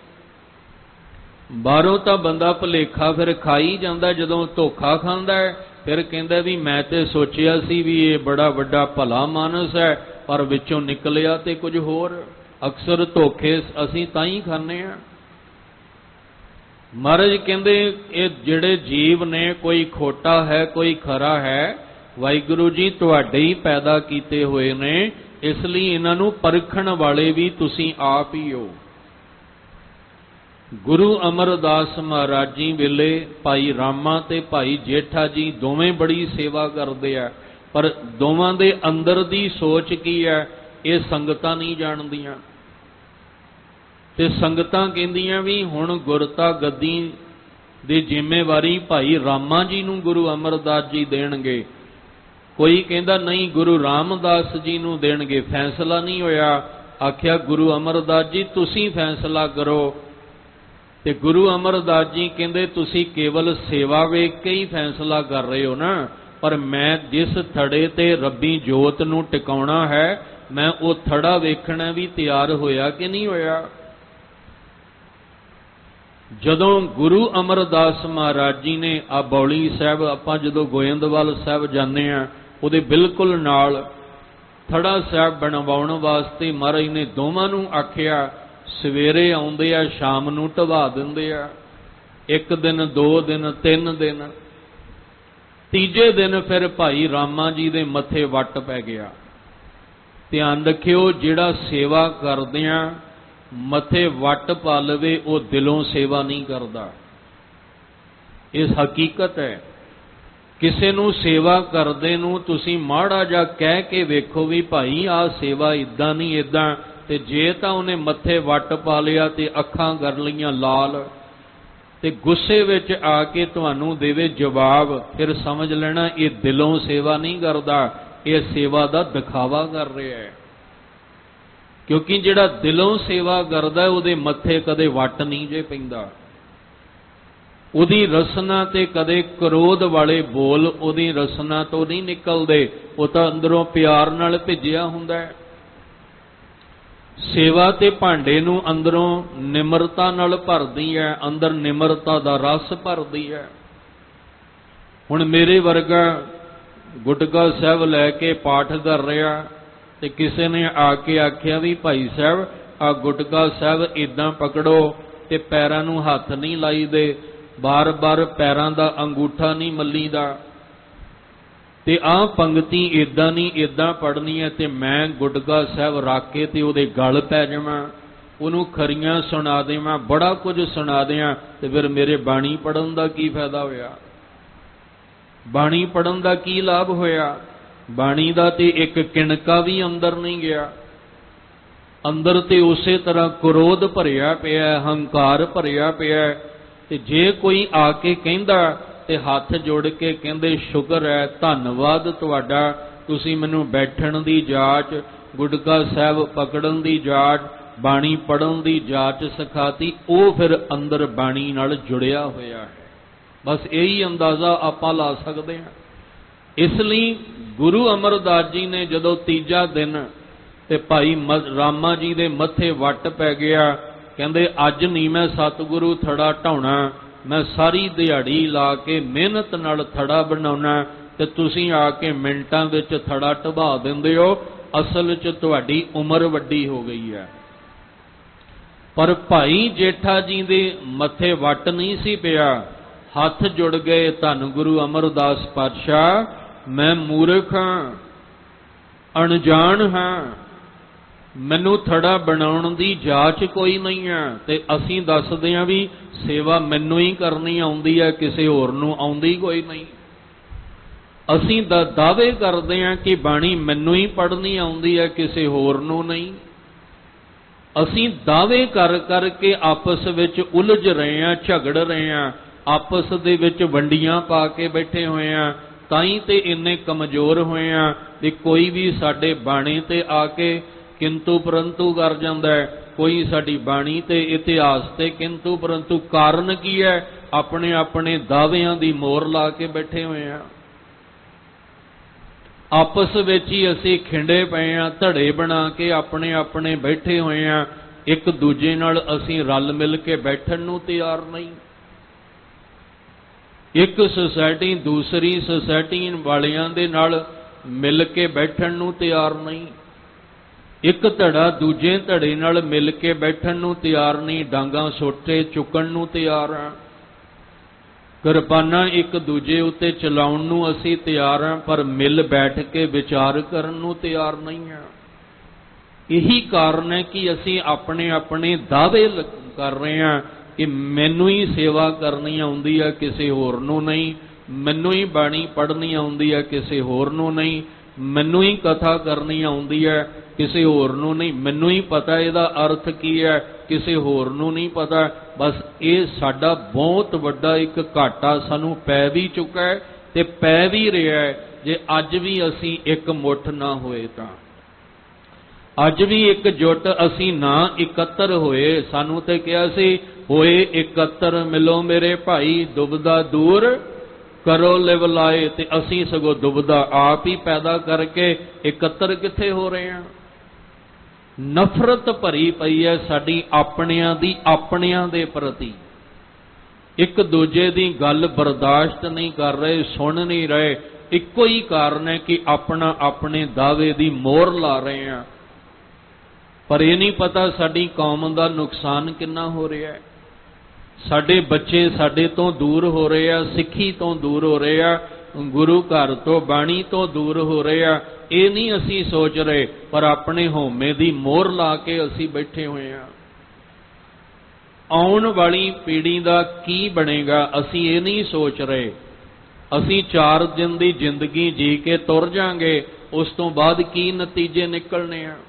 ਬਾਹਰੋਂ ਤਾਂ ਬੰਦਾ ਭੁਲੇਖਾ ਫਿਰ ਖਾਈ ਜਾਂਦਾ। ਜਦੋਂ ਧੋਖਾ ਖਾਂਦਾ ਹੈ ਫਿਰ ਕਹਿੰਦਾ ਵੀ ਮੈਂ ਤੇ ਸੋਚਿਆ ਸੀ ਵੀ ਇਹ ਬੜਾ ਵੱਡਾ ਭਲਾ ਮਾਨਸ ਹੈ, ਪਰ ਵਿੱਚੋਂ ਨਿਕਲਿਆ ਤੇ ਕੁਝ ਹੋਰ। ਅਕਸਰ ਧੋਖੇ ਅਸੀਂ ਤਾਂ ਹੀ ਖਾਂਦੇ ਹਾਂ। ਮਹਾਰਾਜ ਕਹਿੰਦੇ ਇਹ ਜਿਹੜੇ ਜੀਵ ਨੇ, ਕੋਈ ਖੋਟਾ ਹੈ, ਕੋਈ ਖਰਾ ਹੈ, ਵਾਹਿਗੁਰੂ ਜੀ ਤੁਹਾਡੇ ਹੀ ਪੈਦਾ ਕੀਤੇ ਹੋਏ ਨੇ। ਇਸ ਲਈ ਇਹਨਾਂ ਨੂੰ ਪਰਖਣ ਵਾਲੇ ਵੀ ਤੁਸੀਂ ਆਪ ਹੀ ਹੋ। ਗੁਰੂ ਅਮਰਦਾਸ ਮਹਾਰਾਜ ਜੀ ਵੇਲੇ ਭਾਈ ਰਾਮਾ ਤੇ ਭਾਈ ਜੇਠਾ ਜੀ ਦੋਵੇਂ ਬੜੀ ਸੇਵਾ ਕਰਦੇ ਆ, ਪਰ ਦੋਵਾਂ ਦੇ ਅੰਦਰ ਦੀ ਸੋਚ ਕੀ ਹੈ ਇਹ ਸੰਗਤਾਂ ਨਹੀਂ ਜਾਣਦੀਆਂ। ਤੇ ਸੰਗਤਾਂ ਕਹਿੰਦੀਆਂ ਵੀ ਹੁਣ ਗੁਰਤਾ ਗੱਦੀ ਦੀ ਜ਼ਿੰਮੇਵਾਰੀ ਭਾਈ ਰਾਮਾ ਜੀ ਨੂੰ ਗੁਰੂ ਅਮਰਦਾਸ ਜੀ ਦੇਣਗੇ, ਕੋਈ ਕਹਿੰਦਾ ਨਹੀਂ ਗੁਰੂ ਰਾਮਦਾਸ ਜੀ ਨੂੰ ਦੇਣਗੇ। ਫੈਸਲਾ ਨਹੀਂ ਹੋਇਆ। ਆਖਿਆ ਗੁਰੂ ਅਮਰਦਾਸ ਜੀ ਤੁਸੀਂ ਫੈਸਲਾ ਕਰੋ। ਤੇ ਗੁਰੂ ਅਮਰਦਾਸ ਜੀ ਕਹਿੰਦੇ ਤੁਸੀਂ ਕੇਵਲ ਸੇਵਾ ਵੇਖ ਕੇ ਹੀ ਫੈਸਲਾ ਕਰ ਰਹੇ ਹੋ ਨਾ, ਪਰ ਮੈਂ ਜਿਸ ਥੜੇ ਤੇ ਰੱਬੀ ਜੋਤ ਨੂੰ ਟਿਕਾਉਣਾ ਹੈ ਮੈਂ ਉਹ ਥੜਾ ਵੇਖਣਾ ਵੀ ਤਿਆਰ ਹੋਇਆ ਕਿ ਨਹੀਂ ਹੋਇਆ। ਜਦੋਂ ਗੁਰੂ ਅਮਰਦਾਸ ਮਹਾਰਾਜ ਜੀ ਨੇ ਆ ਬੌਲੀ ਸਾਹਿਬ, ਆਪਾਂ ਜਦੋਂ ਗੋਇੰਦਵਾਲ ਸਾਹਿਬ ਜਾਂਦੇ ਆ ਉਹਦੇ ਬਿਲਕੁਲ ਨਾਲ ਥੜਾ ਸਾਹਿਬ ਬਣਵਾਉਣ ਵਾਸਤੇ ਮਹਾਰਾਜ ਨੇ ਦੋਵਾਂ ਨੂੰ ਆਖਿਆ ਸਵੇਰੇ ਆਉਂਦੇ ਆ ਸ਼ਾਮ ਨੂੰ ਢਵਾ ਦਿੰਦੇ ਆ। ਇੱਕ ਦਿਨ, 2 ਦਿਨ, 3 ਦਿਨ, ਤੀਜੇ ਦਿਨ ਫਿਰ ਭਾਈ ਰਾਮਾ ਜੀ ਦੇ ਮੱਥੇ ਵੱਟ ਪੈ ਗਿਆ। ਧਿਆਨ ਰੱਖਿਓ ਜਿਹੜਾ ਸੇਵਾ ਕਰਦੇ ਆ ਮੱਥੇ ਵੱਟ ਪਾ ਲਵੇ ਉਹ ਦਿਲੋਂ ਸੇਵਾ ਨਹੀਂ ਕਰਦਾ। ਇਹ ਹਕੀਕਤ ਹੈ। ਕਿਸੇ ਨੂੰ ਸੇਵਾ ਕਰਦੇ ਨੂੰ ਤੁਸੀਂ ਮਾੜਾ ਜਿਹਾ ਕਹਿ ਕੇ ਵੇਖੋ ਵੀ ਭਾਈ ਆਹ ਸੇਵਾ ਇਦਾਂ ਨਹੀਂ ਇਦਾਂ, ਤੇ ਜੇ ਤਾਂ ਉਹਨੇ ਮੱਥੇ ਵੱਟ ਪਾ ਲਿਆ ਤੇ ਅੱਖਾਂ ਕਰ ਲਈਆਂ ਲਾਲ ਤੇ ਗੁੱਸੇ ਵਿੱਚ ਆ ਕੇ ਤੁਹਾਨੂੰ ਦੇਵੇ ਜਵਾਬ, ਫਿਰ ਸਮਝ ਲੈਣਾ ਇਹ ਦਿਲੋਂ ਸੇਵਾ ਨਹੀਂ ਕਰਦਾ, ਇਹ ਸੇਵਾ ਦਾ ਦਿਖਾਵਾ ਕਰ ਰਿਹਾ ਹੈ। ਕਿਉਂਕਿ ਜਿਹੜਾ ਦਿਲੋਂ ਸੇਵਾ ਕਰਦਾ ਉਹਦੇ ਮੱਥੇ ਕਦੇ ਵੱਟ ਨਹੀਂ ਜੇ ਪੈਂਦਾ। ਉਹਦੀ ਰਸਨਾ ਤੇ ਕਦੇ ਕ੍ਰੋਧ ਵਾਲੇ ਬੋਲ ਉਹਦੀ ਰਸਨਾ ਤੋਂ ਨਹੀਂ ਨਿਕਲਦੇ, ਉਹ ਤਾਂ ਅੰਦਰੋਂ ਪਿਆਰ ਨਾਲ ਭਿੱਜਿਆ ਹੁੰਦਾ ਹੈ। ਸੇਵਾ ਤੇ ਭਾਂਡੇ ਨੂੰ ਅੰਦਰੋਂ ਨਿਮਰਤਾ ਨਾਲ ਭਰਦੀ ਹੈ, ਅੰਦਰ ਨਿਮਰਤਾ ਦਾ ਰਸ ਭਰਦੀ ਹੈ। ਹੁਣ ਮੇਰੇ ਵਰਗਾ ਗੁਟਕਾ ਸਾਹਿਬ ਲੈ ਕੇ ਪਾਠ ਕਰ ਰਿਹਾ ਤੇ ਕਿਸੇ ਨੇ ਆ ਕੇ ਆਖਿਆ ਵੀ ਭਾਈ ਸਾਹਿਬ ਆ ਗੁਟਕਾ ਸਾਹਿਬ ਇਦਾਂ ਪਕੜੋ ਤੇ ਪੈਰਾਂ ਨੂੰ ਹੱਥ ਨਹੀਂ ਲਾਈਦੇ, ਬਾਰ-ਬਾਰ ਪੈਰਾਂ ਦਾ ਅੰਗੂਠਾ ਨਹੀਂ ਮੱਲੀਦਾ, ਤੇ ਆਹ ਪੰਗਤੀ ਇਦਾਂ ਨਹੀਂ ਇਦਾਂ ਪੜ੍ਹਨੀ ਹੈ। ਤੇ ਮੈਂ ਗੁਟਕਾ ਸਾਹਿਬ ਰੱਖ ਕੇ ਤੇ ਉਹਦੇ ਗਲ ਪੈ ਜਾਵਾਂ, ਉਹਨੂੰ ਖਰੀਆਂ ਸੁਣਾ ਦੇਵਾਂ, ਬੜਾ ਕੁਝ ਸੁਣਾ ਦਿਆਂ, ਤੇ ਫਿਰ ਮੇਰੇ ਬਾਣੀ ਪੜ੍ਹਨ ਦਾ ਕੀ ਫਾਇਦਾ ਹੋਇਆ? ਬਾਣੀ ਪੜ੍ਹਨ ਦਾ ਕੀ ਲਾਭ ਹੋਇਆ? ਬਾਣੀ ਦਾ ਤੇ ਇੱਕ ਕਿਣਕਾ ਵੀ ਅੰਦਰ ਨਹੀਂ ਗਿਆ। ਅੰਦਰ ਤੇ ਉਸੇ ਤਰ੍ਹਾਂ ਕ੍ਰੋਧ ਭਰਿਆ ਪਿਆ, ਹੰਕਾਰ ਭਰਿਆ ਪਿਆ। ਤੇ ਜੇ ਕੋਈ ਆ ਕੇ ਕਹਿੰਦਾ ਤੇ ਹੱਥ ਜੋੜ ਕੇ ਕਹਿੰਦੇ ਸ਼ੁਕਰ ਹੈ, ਧੰਨਵਾਦ ਤੁਹਾਡਾ, ਤੁਸੀਂ ਮੈਨੂੰ ਬੈਠਣ ਦੀ ਜਾਚ, ਗੁਟਕਾ ਸਾਹਿਬ ਪਕੜਨ ਦੀ ਜਾਚ, ਬਾਣੀ ਪੜ੍ਹਨ ਦੀ ਜਾਚ ਸਿਖਾਤੀ, ਉਹ ਫਿਰ ਅੰਦਰ ਬਾਣੀ ਨਾਲ ਜੁੜਿਆ ਹੋਇਆ ਹੈ। ਬਸ ਇਹੀ ਅੰਦਾਜ਼ਾ ਆਪਾਂ ਲਾ ਸਕਦੇ ਹਾਂ। ਇਸ ਲਈ ਗੁਰੂ ਅਮਰਦਾਸ ਜੀ ਨੇ ਜਦੋਂ ਤੀਜਾ ਦਿਨ ਤੇ ਭਾਈ ਰਾਮਾ ਜੀ ਦੇ ਮੱਥੇ ਵੱਟ ਪੈ ਗਿਆ, ਕਹਿੰਦੇ ਅੱਜ ਨਹੀਂ ਮੈਂ ਸਤਿਗੁਰੂ ਥੜਾ ਢਾਉਣਾ, ਮੈਂ ਸਾਰੀ ਦਿਹਾੜੀ ਲਾ ਕੇ ਮਿਹਨਤ ਨਾਲ ਥੜਾ ਬਣਾਉਣਾ, ਤੇ ਤੁਸੀਂ ਆ ਕੇ ਮਿੰਟਾਂ ਵਿੱਚ ਥੜਾ ਢਵਾ ਦਿੰਦੇ ਹੋ। ਅਸਲ 'ਚ ਤੁਹਾਡੀ ਉਮਰ ਵੱਡੀ ਹੋ ਗਈ ਹੈ। ਪਰ ਭਾਈ ਜੇਠਾ ਜੀ ਦੇ ਮੱਥੇ ਵੱਟ ਨਹੀਂ ਸੀ ਪਿਆ, ਹੱਥ ਜੁੜ ਗਏ, ਧੰਨ ਗੁਰੂ ਅਮਰਦਾਸ ਪਾਤਸ਼ਾਹ ਮੈਂ ਮੂਰਖ ਹਾਂ, ਅਣਜਾਣ ਹਾਂ, ਮੈਨੂੰ ਥੜਾ ਬਣਾਉਣ ਦੀ ਜਾਚ ਕੋਈ ਨਹੀਂ ਹੈ। ਤੇ ਅਸੀਂ ਦੱਸਦੇ ਹਾਂ ਵੀ ਸੇਵਾ ਮੈਨੂੰ ਹੀ ਕਰਨੀ ਆਉਂਦੀ ਹੈ, ਕਿਸੇ ਹੋਰ ਨੂੰ ਆਉਂਦੀ ਕੋਈ ਨਹੀਂ। ਅਸੀਂ ਦਾਅਵੇ ਕਰਦੇ ਹਾਂ ਕਿ ਬਾਣੀ ਮੈਨੂੰ ਹੀ ਪੜ੍ਹਨੀ ਆਉਂਦੀ ਹੈ, ਕਿਸੇ ਹੋਰ ਨੂੰ ਨਹੀਂ। ਅਸੀਂ ਦਾਅਵੇ ਕਰ ਕਰਕੇ ਆਪਸ ਵਿੱਚ ਉਲਝ ਰਹੇ ਹਾਂ, ਝਗੜ ਰਹੇ ਹਾਂ, ਆਪਸ ਦੇ ਵਿੱਚ ਵੰਡੀਆਂ ਪਾ ਕੇ ਬੈਠੇ ਹੋਏ ਹਾਂ। ਤਾਂ ਹੀ ਤੇ ਇੰਨੇ ਕਮਜ਼ੋਰ ਹੋਏ ਹਾਂ ਵੀ ਕੋਈ ਵੀ ਸਾਡੇ ਬਾਣੇ ਤੇ ਆ ਕੇ किंतु परंतु कर जांदा है, कोई साडी बाणी ते इतिहास ते किंतु परंतु। कारण की है? अपने अपने दावियां दी मोहर ला के बैठे हुए हैं। आपस विच ही असीं खिंडे पए हैं, धड़े बना के अपने अपने बैठे हुए हैं। एक दूजे नाल असीं रल मिल के बैठण नूं तैयार नहीं। एक सोसाइटी दूसरी सोसाइटी वालियां दे नाल मिल के बैठण नूं तैयार नहीं। एक धड़ा दूजे धड़े नाल मिल के बैठण नूं तैयार नहीं। डांगां सोटे चुकण नूं तैयार हां, किरपानां एक दूजे उत्ते चलाउण नूं असीं तैयार हां, पर मिल बैठ के विचार करन नूं तैयार नहीं हां। यही कारण है कि असीं अपने अपने दावे कर रहे हैं कि मैनू ही सेवा करनी आउंदी है, किसी होर नूं नहीं। मैनू ही बाणी पढ़नी आउंदी है, किसी होर नूं नहीं। मैनू ही कथा करनी आउंदी है, किसी होर नूं नहीं। मैनू ही पता इहदा अर्थ की है, किसी होर नूं नहीं पता। बस ये साडा बहुत वड्डा एक घाटा सानू पै भी चुका है ते पै भी रहा है। जे अज भी असीं एक मुठ ना होए तां, अज भी एकजुट असीं ना इकत्तर होए। सानू ते कहा सी होए इकत्तर मिलो मेरे भाई, दुबदा दूर करो लिव लाए। ते असीं सगों दुबदा आप ही पैदा करके इकत्तर कित्थे हो रहे हैं। नफरत भरी पई है साडी अपनियां दी अपनियां दे प्रति। एक दूजे दी गल बर्दाश्त नहीं कर रहे, सुन नहीं रहे। इक्को ही कारण है कि अपना अपने दावे दी मोहर ला रहे हैं, पर यह नहीं पता साडी कौम दा नुकसान कितना हो रहा है। साडे बच्चे साडे तो दूर हो रहे हैं, सिੱਖੀ तो दूर हो रहे हैं, गुरु घर तो बाणी तो दूर हो रहे हैं। ये नहीं असी सोच रहे, पर अपने होमे दी मोहर ला के असी बैठे हुए हैं। आउण वाली पीढ़ी का की बनेगा असी ये नहीं सोच रहे। असी 4 दिन की जिंदगी जी के तुर जाएंगे, उस तो बाद की नतीजे निकलने हैं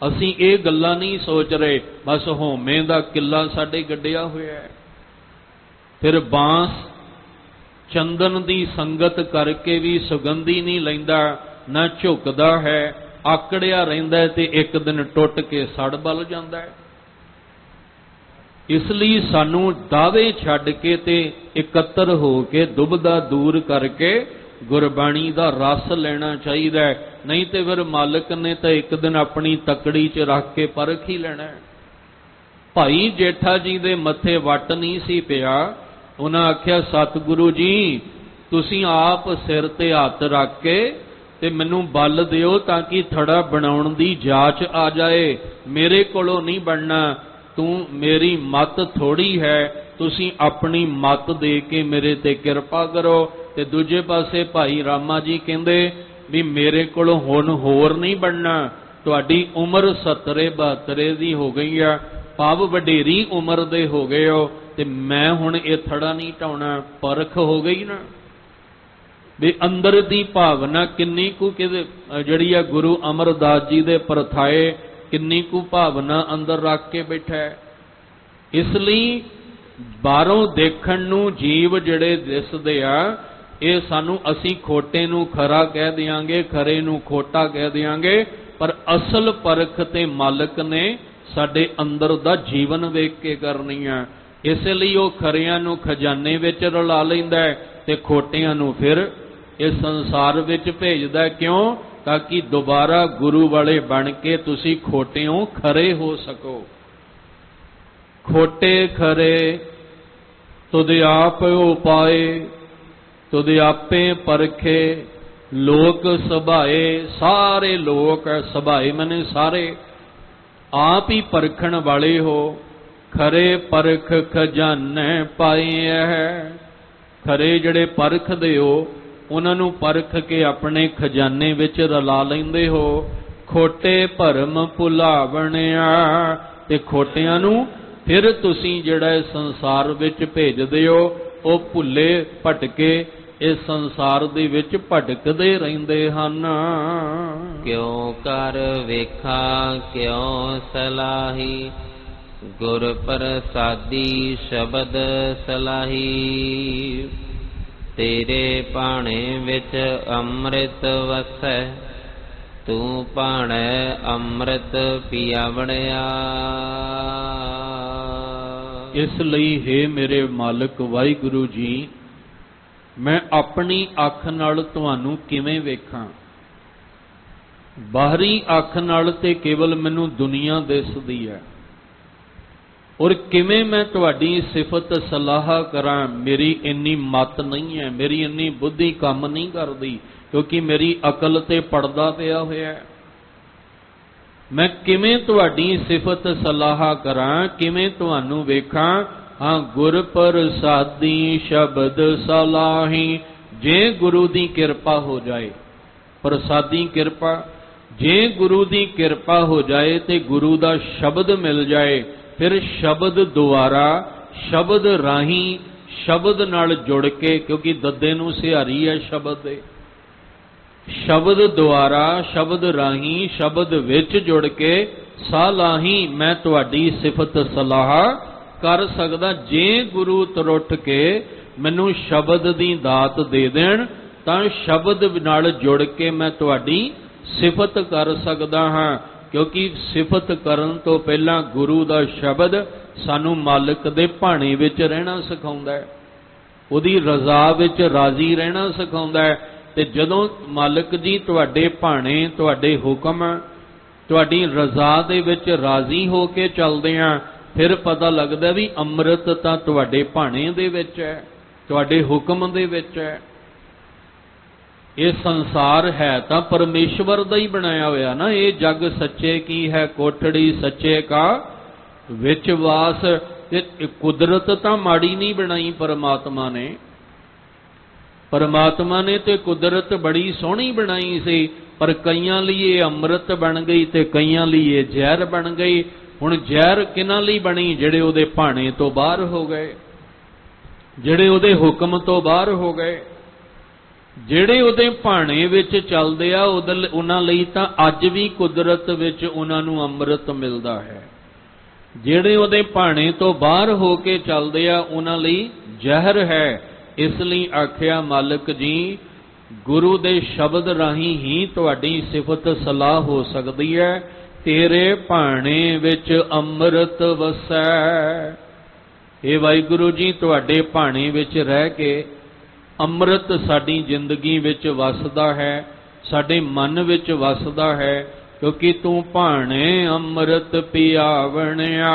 असी ये गल्लां नहीं सोच रहे। बस होमे दा किला साडे गड्ढिया होया है। फिर बांस चंदन दी संगत करके भी सुगंधी नहीं लैंदा, ना झुकदा है, आकड़िया रहिंदा है ते एक दिन टुट के सड़ बल जांदा है। इसलिए सानू दावे छड्ड के ते इकत्तर हो के दुबदा दूर करके गुरबाणी दा रस लेना चाहिए। नहीं तो फिर मालिक ने तो एक दिन अपनी तकड़ी च रख के परख ही लेना है। भाई जेठा जी दे मथे वट नहीं सी पिया, उन्हें आख्या सतगुरु जी तुसी आप सिर ते हथ रख के ते मैनू बल दिओ ताकि थड़ा बनाउण दी जाच आ जाए। मेरे कोलों नहीं बनना, तू मेरी मत थोड़ी है, तुसी अपनी मत दे के मेरे ते किरपा करो। ते दूजे पासे भाई रामा जी कहंदे भी मेरे कोलों हुण होर नहीं बनना, तुहाडी उम्र 70-72 दी हो गई है, भाव वडेरी उम्र दे हो गए हो, ते मैं हुण ये थड़ा नहीं ढाउणा। परख हो गई ना भी अंदर दी भावना किन्नी कु जिहड़ी है गुरु अमरदास जी दे परथाए किन्नी कु भावना अंदर रख के बैठा है। इसलिए बाहरों देखण नूं जीव जिहड़े दिसदे आ, ये सानू असी खोटे नू खरा कह देंगे, खरे नू खोटा कह देंगे, पर असल परख ते मालिक ने साडे अंदर दा जीवन वेख के करनी है। इसलिए वो खरियां नू खजाने विच रला लैंदा है ते खोटियां नू फिर इस संसार विच भेजदा। क्यों? ताकि दोबारा गुरु वाले बन के तुसी खोटियों खरे हो सको। खोटे खरे तुद आप उपाए, तुद आपे परखे, लोक सभाए। सारे लोक सभाए मैंने सारे आप ही परखण वाले हो। खरे परख खजाने पाए है। खरे जड़े परख दे हो उन्होंने परख के अपने खजाने विच रला लेंदे हो। खोटे भरम भुलावणिया, ते खोटियां नू फिर तुसी जिहड़ा संसार विच भेजदे हो वो भुले भटके इस संसार दे विच भटकदे रहिंदे हन। क्यों कर वेखा क्यों सलाही, गुर प्रसादी शब्द सलाही। तेरे पाणे विच अमृत वसै, ਤੂੰ ਭਾਣੈ ਅੰਮ੍ਰਿਤ ਪਿਆਵਣਿਆ। ਇਸ ਲਈ ਹੈ ਮੇਰੇ ਮਾਲਕ ਵਾਹਿਗੁਰੂ ਜੀ, ਮੈਂ ਆਪਣੀ ਅੱਖ ਨਾਲ ਤੁਹਾਨੂੰ ਕਿਵੇਂ ਵੇਖਾਂ? ਬਾਹਰੀ ਅੱਖ ਨਾਲ ਤੇ ਕੇਵਲ ਮੈਨੂੰ ਦੁਨੀਆ ਦਿਸਦੀ ਹੈ, ਔਰ ਕਿਵੇਂ ਮੈਂ ਤੁਹਾਡੀ ਸਿਫਤ ਸਲਾਹ ਕਰਾਂ? ਮੇਰੀ ਇੰਨੀ ਮਤ ਨਹੀਂ ਹੈ, ਮੇਰੀ ਇੰਨੀ ਬੁੱਧੀ ਕੰਮ ਨਹੀਂ ਕਰਦੀ, ਕਿਉਂਕਿ ਮੇਰੀ ਅਕਲ ਤੇ ਪਰਦਾ ਪਿਆ ਹੋਇਆ ਹੈ। ਮੈਂ ਕਿਵੇਂ ਤੁਹਾਡੀ ਸਿਫਤ ਸਲਾਹ ਕਰਾਂ, ਕਿਵੇਂ ਤੁਹਾਨੂੰ ਵੇਖਾਂ? ਹਾਂ, ਗੁਰ ਪ੍ਰਸਾਦੀ ਸ਼ਬਦ ਸਲਾਹੀ, ਜੇ ਗੁਰੂ ਦੀ ਕਿਰਪਾ ਹੋ ਜਾਏ। ਪ੍ਰਸਾਦੀ ਕਿਰਪਾ, ਜੇ ਗੁਰੂ ਦੀ ਕਿਰਪਾ ਹੋ ਜਾਏ ਤੇ ਗੁਰੂ ਦਾ ਸ਼ਬਦ ਮਿਲ ਜਾਏ, ਫਿਰ ਸ਼ਬਦ ਦੁਆਰਾ, ਸ਼ਬਦ ਰਾਹੀਂ, ਸ਼ਬਦ ਨਾਲ ਜੁੜ ਕੇ, ਕਿਉਂਕਿ ਦੱਦੇ ਨੂੰ ਸਿਹਾਰੀ ਹੈ ਸ਼ਬਦ ਦੇ, ਸ਼ਬਦ ਦੁਆਰਾ, ਸ਼ਬਦ ਰਾਹੀਂ, ਸ਼ਬਦ ਵਿੱਚ ਜੁੜ ਕੇ ਸਲਾਹੀ ਮੈਂ ਤੁਹਾਡੀ ਸਿਫਤ ਸਲਾਹ ਕਰ ਸਕਦਾ। ਜੇ ਗੁਰੂ ਤਰੁੱਠ ਕੇ ਮੈਨੂੰ ਸ਼ਬਦ ਦੀ ਦਾਤ ਦੇ ਦੇਣ ਤਾਂ ਸ਼ਬਦ ਨਾਲ ਜੁੜ ਕੇ ਮੈਂ ਤੁਹਾਡੀ ਸਿਫਤ ਕਰ ਸਕਦਾ ਹਾਂ, ਕਿਉਂਕਿ ਸਿਫਤ ਕਰਨ ਤੋਂ ਪਹਿਲਾਂ ਗੁਰੂ ਦਾ ਸ਼ਬਦ ਸਾਨੂੰ ਮਾਲਕ ਦੇ ਭਾਣੇ ਵਿੱਚ ਰਹਿਣਾ ਸਿਖਾਉਂਦਾ ਹੈ, ਉਹਦੀ ਰਜ਼ਾ ਵਿੱਚ ਰਾਜ਼ੀ ਰਹਿਣਾ ਸਿਖਾਉਂਦਾ ਹੈ। ਤੇ ਜਦੋਂ ਮਾਲਕ ਜੀ ਤੁਹਾਡੇ ਭਾਣੇ, ਤੁਹਾਡੇ ਹੁਕਮ, ਤੁਹਾਡੀ ਰਜ਼ਾ ਦੇ ਵਿੱਚ ਰਾਜ਼ੀ ਹੋ ਕੇ ਚੱਲਦੇ ਆ, ਫਿਰ ਪਤਾ ਲੱਗਦਾ ਵੀ ਅੰਮ੍ਰਿਤ ਤਾਂ ਤੁਹਾਡੇ ਭਾਣੇ ਦੇ ਵਿੱਚ ਹੈ, ਤੁਹਾਡੇ ਹੁਕਮ ਦੇ ਵਿੱਚ ਹੈ। ਇਹ ਸੰਸਾਰ ਹੈ ਤਾਂ ਪਰਮੇਸ਼ਵਰ ਦਾ ਹੀ ਬਣਾਇਆ ਹੋਇਆ ਨਾ। ਇਹ ਜਗ ਸੱਚੇ ਕੀ ਹੈ ਕੋਠੜੀ ਸੱਚੇ ਕਾ ਵਿੱਚ ਵਾਸ। ਤੇ ਕੁਦਰਤ ਤਾਂ ਮਾੜੀ ਨਹੀਂ ਬਣਾਈ ਪਰਮਾਤਮਾ ਨੇ, ਪਰਮਾਤਮਾ ਨੇ ਤੇ ਕੁਦਰਤ ਬੜੀ ਸੋਹਣੀ ਬਣਾਈ ਸੀ, ਪਰ ਕਈਆਂ ਲਈ ਇਹ ਅੰਮ੍ਰਿਤ ਬਣ ਗਈ ਤੇ ਕਈਆਂ ਲਈ ਇਹ ਜ਼ਹਿਰ ਬਣ ਗਈ। ਹੁਣ ਜ਼ਹਿਰ ਕਿਹਨਾਂ ਲਈ ਬਣੀ? ਜਿਹੜੇ ਉਹਦੇ ਭਾਣੇ ਤੋਂ ਬਾਹਰ ਹੋ ਗਏ, ਜਿਹੜੇ ਉਹਦੇ ਹੁਕਮ ਤੋਂ ਬਾਹਰ ਹੋ ਗਏ। ਜਿਹੜੇ ਉਹਦੇ ਭਾਣੇ ਵਿੱਚ ਚੱਲਦੇ ਆ ਉਹਨਾਂ ਲਈ ਤਾਂ ਅੱਜ ਵੀ ਕੁਦਰਤ ਵਿੱਚ ਉਹਨਾਂ ਨੂੰ ਅੰਮ੍ਰਿਤ ਮਿਲਦਾ ਹੈ। ਜਿਹੜੇ ਉਹਦੇ ਭਾਣੇ ਤੋਂ ਬਾਹਰ ਹੋ ਕੇ ਚੱਲਦੇ ਆ ਉਹਨਾਂ ਲਈ ਜ਼ਹਿਰ ਹੈ। ਇਸ ਲਈ ਆਖਿਆ ਮਾਲਕ ਜੀ, ਗੁਰੂ ਦੇ ਸ਼ਬਦ ਰਾਹੀਂ ਹੀ ਤੁਹਾਡੀ ਸਿਫਤ ਸਲਾਹ ਹੋ ਸਕਦੀ ਹੈ। ਤੇਰੇ ਭਾਣੇ ਵਿੱਚ ਅੰਮ੍ਰਿਤ ਵਸੈ। ਇਹ ਵਾਹਿਗੁਰੂ ਜੀ, ਤੁਹਾਡੇ ਭਾਣੇ ਵਿੱਚ ਰਹਿ ਕੇ ਅੰਮ੍ਰਿਤ ਸਾਡੀ ਜ਼ਿੰਦਗੀ ਵਿੱਚ ਵਸਦਾ ਹੈ, ਸਾਡੇ ਮਨ ਵਿੱਚ ਵਸਦਾ ਹੈ, ਕਿਉਂਕਿ ਤੂੰ ਭਾਣੇ ਅੰਮ੍ਰਿਤ ਪਿਆਵਣਿਆ।